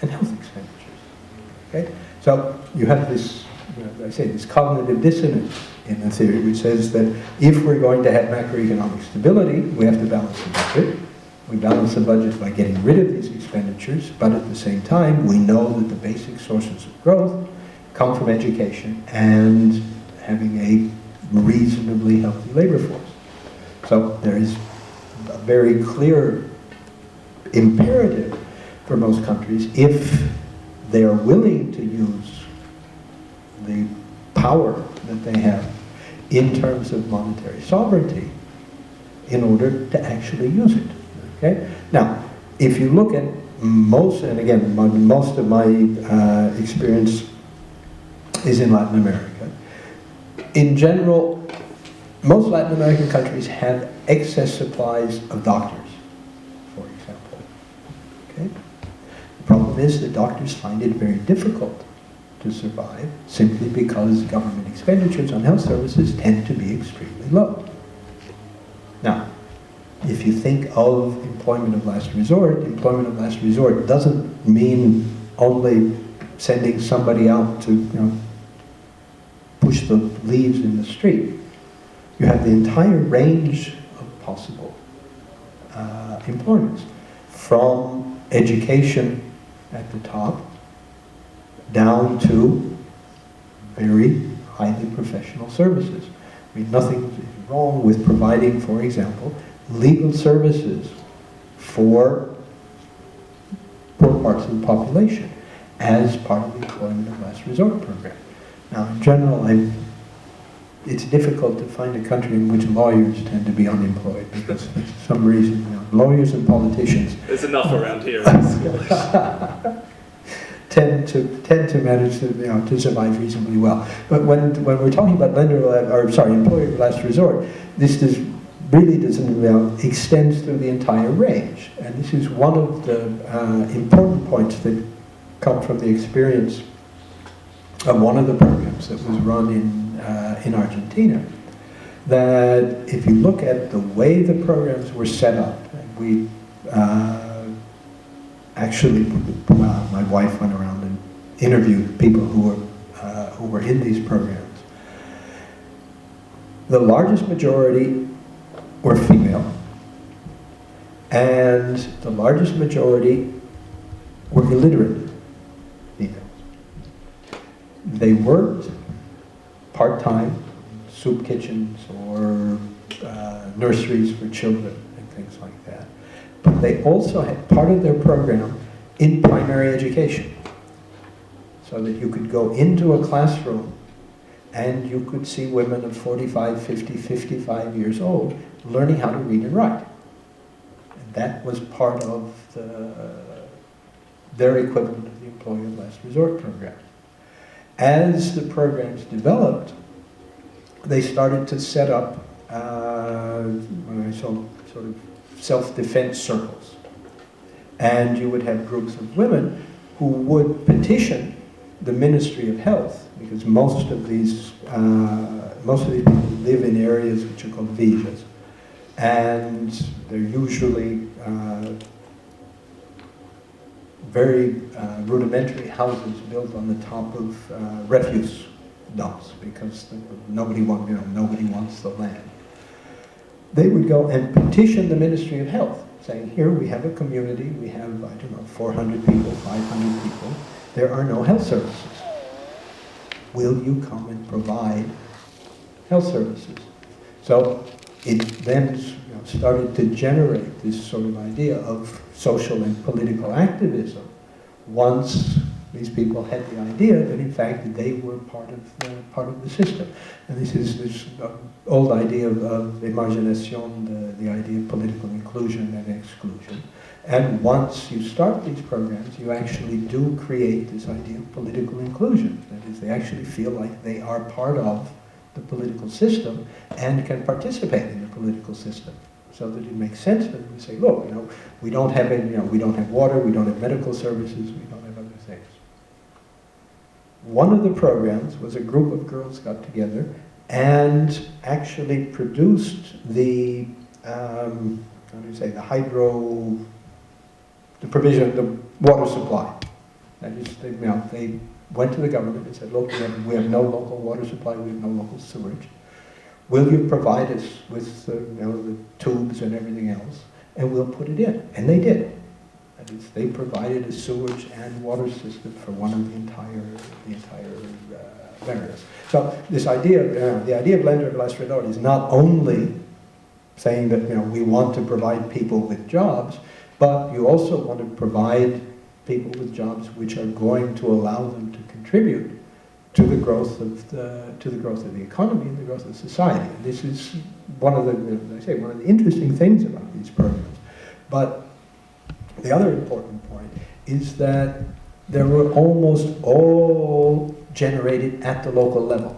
Speaker 5: and health expenditures. Okay? So you have this, I say, this cognitive dissonance in the theory, which says that if we're going to have macroeconomic stability, we have to balance the budget. We balance the budget by getting rid of these expenditures, but at the same time, we know that the basic sources of growth come from education and having a reasonably healthy labor force. So there is a very clear imperative for most countries, if they are willing to use the power that they have in terms of monetary sovereignty in order to actually use it. Okay? Now, if you look at most, and again, most of my experience is in Latin America. In general, most Latin American countries have excess supplies of doctors, for example. Okay? The problem is that doctors find it very difficult to survive simply because government expenditures on health services tend to be extremely low. Now, if you think of employment of last resort doesn't mean only sending somebody out to push the leaves in the street. You have the entire range of possible employments, from education at the top down to very highly professional services. I mean, nothing is wrong with providing, for example, legal services for poor parts of the population as part of the employment of last resort program. Now, in general, it's difficult to find a country in which lawyers tend to be unemployed because for some reason, lawyers and politicians
Speaker 6: There's enough around here.
Speaker 5: tend to manage to survive reasonably well. But when we're talking about employer of last resort, this really doesn't extends through the entire range. And this is one of the important points that come from the experience of one of the programs that was run in Argentina. That if you look at the way the programs were set up, and we actually, my wife went around and interviewed people who were in these programs. The largest majority were female, and the largest majority were illiterate females. They worked part-time, soup kitchens or nurseries for children and things like that. But they also had part of their program in primary education, so that you could go into a classroom and you could see women of 45, 50, 55 years old learning how to read and write. And that was part of their equivalent of the Employer of Last Resort program. As the programs developed, they started to set up sort of self-defense circles. And you would have groups of women who would petition the Ministry of Health, because most of these people live in areas which are called villas, and they're usually very rudimentary houses built on the top of refuse dumps, because nobody wants the land. They would go and petition the Ministry of Health, saying, here we have a community, we have, I don't know, 400 people, 500 people, there are no health services. Will you come and provide health services? So it then started to generate this sort of idea of social and political activism once these people had the idea that in fact they were part of the system. And this is this old idea of imagination, the idea of political inclusion and exclusion. And once you start these programs, you actually do create this idea of political inclusion. That is, they actually feel like they are part of the political system and can participate in the political system. So that it makes sense for them to say, look, we don't have any, we don't have water, we don't have medical services, we don't have other things. One of the programs was a group of girls got together and actually produced the, the provision, the water supply. That is, they went to the government and said, look, we have no local water supply, we have no local sewage. Will you provide us with the tubes and everything else, and we'll put it in. And they did. That is, they provided a sewage and water system for one of the entire areas. So this idea, the idea of Länder gleich Redor is not only saying that we want to provide people with jobs, but you also want to provide people with jobs which are going to allow them to contribute to the growth of the economy and the growth of society. And this is one of the interesting things about these programs. But the other important point is that they were almost all generated at the local level.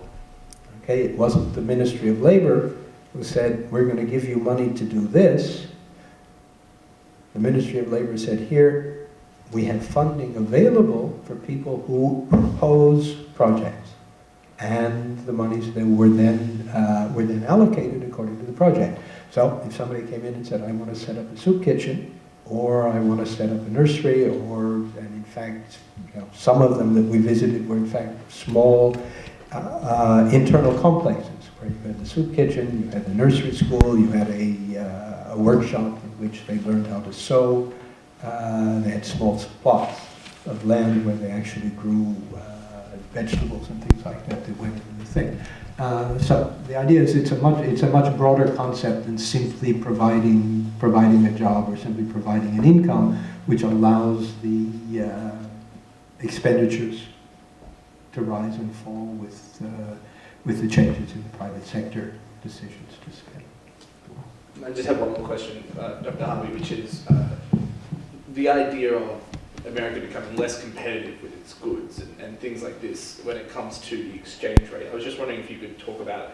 Speaker 5: Okay, it wasn't the Ministry of Labor who said, we're going to give you money to do this. The Ministry of Labor said, here, we have funding available for people who propose projects. And the monies that were then allocated according to the project. So if somebody came in and said, I want to set up a soup kitchen, or I want to set up a nursery, and in fact, some of them that we visited were in fact small internal complexes, where you had the soup kitchen, you had the nursery school, you had a workshop in which they learned how to sew. They had small plots of land where they actually grew vegetables and things like that that went into the thing. So the idea is it's a much broader concept than simply providing a job or simply providing an income, which allows the expenditures to rise and fall with the changes in the private sector decisions to spend.
Speaker 6: I just have one more question, Dr. Harvey, which is the idea of America becoming less competitive with its goods and things like this when it comes to the exchange rate. I was just wondering if you could talk about,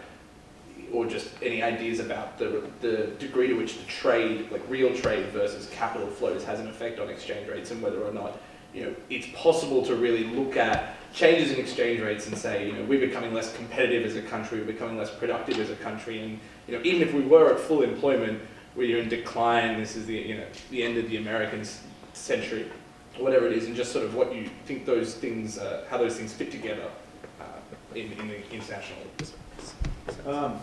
Speaker 6: or just any ideas about the degree to which the trade, like real trade versus capital flows, has an effect on exchange rates, and whether or not it's possible to really look at changes in exchange rates and say, we're becoming less competitive as a country, we're becoming less productive as a country, and even if we were at full employment, we're in decline. This is the end of the American century, or whatever it is, and just sort of what you think those things, how those things fit together in the international.
Speaker 3: I'm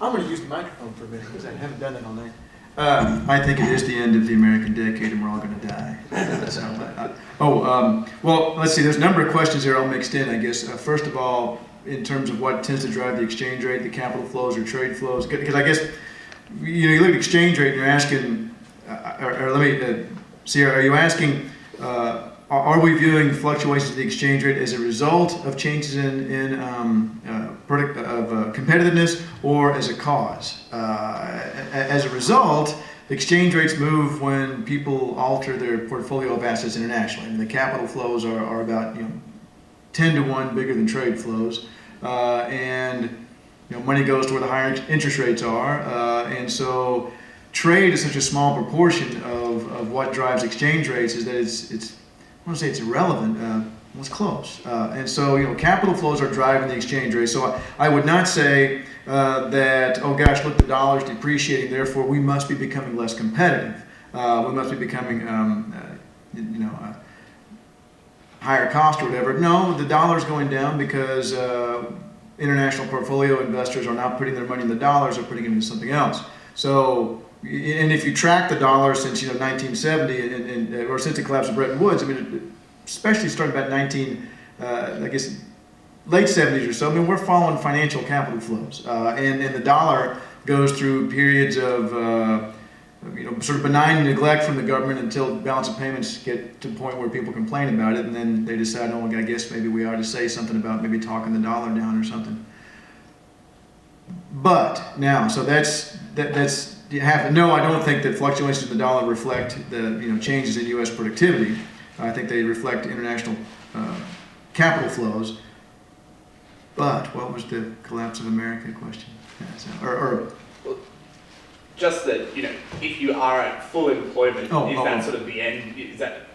Speaker 3: going to use the microphone for a minute because I haven't done that all night.
Speaker 10: I think it is the end of the American decade and we're all going to die. Well, let's see, there's a number of questions here all mixed in, I guess. First of all, in terms of what tends to drive the exchange rate, the capital flows or trade flows, because I guess, you look at exchange rate and you're asking, or let me see, are you asking, are we viewing fluctuations of the exchange rate as a result of changes in competitiveness, or as a cause? As a result, exchange rates move when people alter their portfolio of assets internationally. I mean, the capital flows are about 10 to 1 bigger than trade flows, and money goes to where the higher interest rates are, and so trade is such a small proportion of what drives exchange rates is that it's I don't want to say it's irrelevant, well, it's close. And so, capital flows are driving the exchange rate. So I would not say that, oh gosh, look, the dollar's depreciating, therefore we must be becoming less competitive. We must be becoming, higher cost or whatever. No, the dollar's going down because international portfolio investors are not putting their money in the dollars, they're putting it into something else. So and if you track the dollar since 1970 or since the collapse of Bretton Woods, I mean, especially starting about I guess late 70s or so. I mean, we're following financial capital flows, and the dollar goes through periods of sort of benign neglect from the government until balance of payments get to the point where people complain about it, and then they decide, oh, I guess maybe we ought to say something about maybe talking the dollar down or something. But now, so that's no, I don't think that fluctuations in the dollar reflect the changes in U.S. productivity. I think they reflect international capital flows. But what was the collapse of America question?
Speaker 6: Just that, if you are at full employment, is that sort of the end?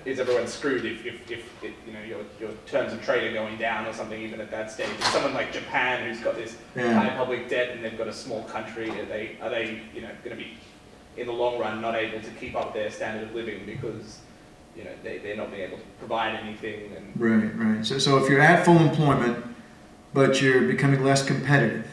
Speaker 6: Is everyone screwed if your terms of trade are going down or something even at that stage? Is someone like Japan who's got this high public debt and they've got a small country, are they going to be in the long run not able to keep up their standard of living because they're not being able to provide anything? And
Speaker 10: Right. So if you're at full employment, but you're becoming less competitive,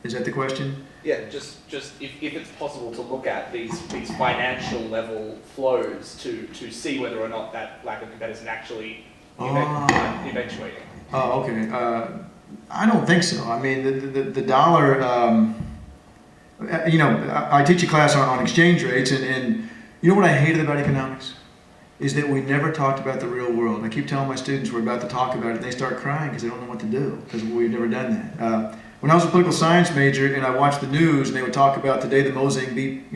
Speaker 10: is that the question?
Speaker 6: Yeah, just if it's possible to look at these financial level flows to see whether or not that lack of competitiveness is actually eventuating.
Speaker 10: Oh, okay. I don't think so. I mean, the dollar. I teach a class on exchange rates, and you know what I hated about economics is that we never talked about the real world. I keep telling my students we're about to talk about it, and they start crying because they don't know what to do because we've never done that. When I was a political science major and I watched the news and they would talk about today the Mozambique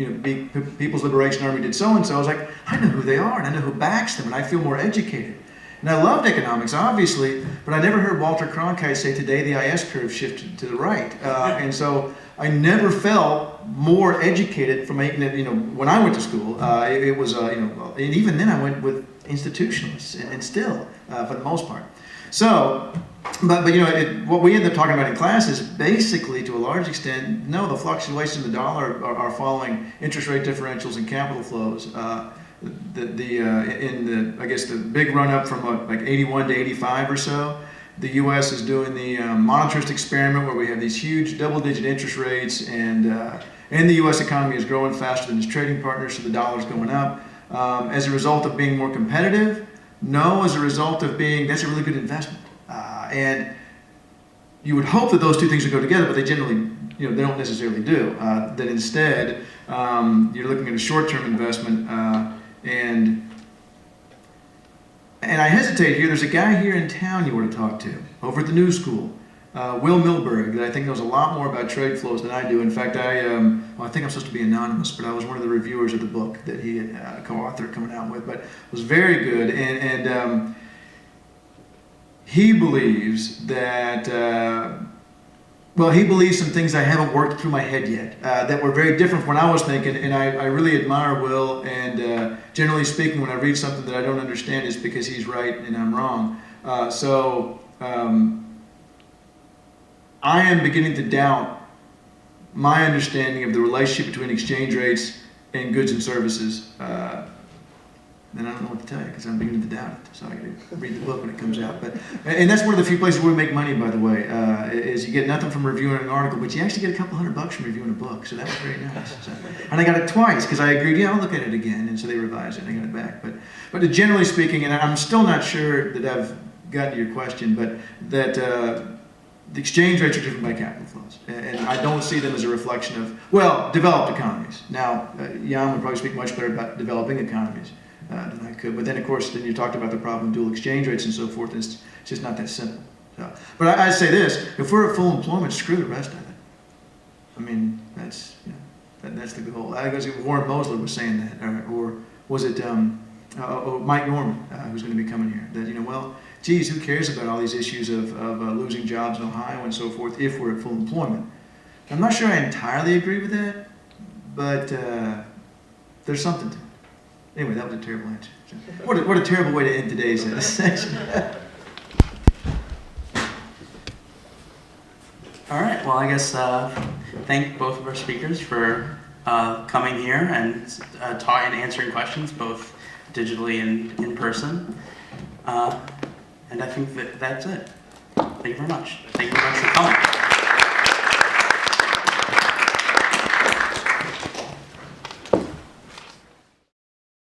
Speaker 10: People's Liberation Army did so and so, I was like, I know who they are and I know who backs them and I feel more educated. And I loved economics, obviously, but I never heard Walter Cronkite say today the IS curve shifted to the right. And so I never felt more educated from making it. When I went to school, it was and even then I went with institutionalists and still for the most part. So. But what we end up talking about in class is basically, to a large extent, no, the fluctuations in the dollar are following interest rate differentials and capital flows. I guess the big run up from like 81 to 85 or so, the U.S. is doing the monetarist experiment where we have these huge double-digit interest rates, and the U.S. economy is growing faster than its trading partners, so the dollar's going up. As a result of being more competitive? No, as a result of that's a really good investment. And you would hope that those two things would go together, but they generally, they don't necessarily do. That instead, you're looking at a short-term investment, and I hesitate here. There's a guy here in town you want to talk to over at the New School, Will Milberg, that I think knows a lot more about trade flows than I do. In fact, I think I'm supposed to be anonymous, but I was one of the reviewers of the book that he had co-authored coming out with, but it was very good. And he believes that, he believes some things I haven't worked through my head yet that were very different from what I was thinking, and I really admire Will, and generally speaking, when I read something that I don't understand, it's because he's right and I'm wrong. I am beginning to doubt my understanding of the relationship between exchange rates and goods and services. Then I don't know what to tell you because I'm beginning to doubt it. So I got to read the book when it comes out. And that's one of the few places where we make money, by the way, is you get nothing from reviewing an article, but you actually get a couple $100 from reviewing a book. So that was very nice. And I got it twice because I agreed, I'll look at it again. And so they revised it and I got it back. But generally speaking, and I'm still not sure that I've gotten to your question, but that the exchange rates are driven by capital flows. And I don't see them as a reflection of, developed economies. Now, Jan would probably speak much better about developing economies than I could. But then, of course, you talked about the problem of dual exchange rates and so forth. And it's just not that simple. So, but I say this: if we're at full employment, screw the rest of it. I mean, that's that's the goal. I guess Warren Mosler was saying that, or was it Mike Norman who's going to be coming here? That geez, who cares about all these issues of losing jobs in Ohio and so forth if we're at full employment? I'm not sure I entirely agree with that, but there's something to it. Anyway, that was a terrible answer. What a terrible way to end today's session.
Speaker 2: All right, well, I guess thank both of our speakers for coming here and answering questions, both digitally and in person. And I think that's it. Thank you very much. Thank you very much for coming.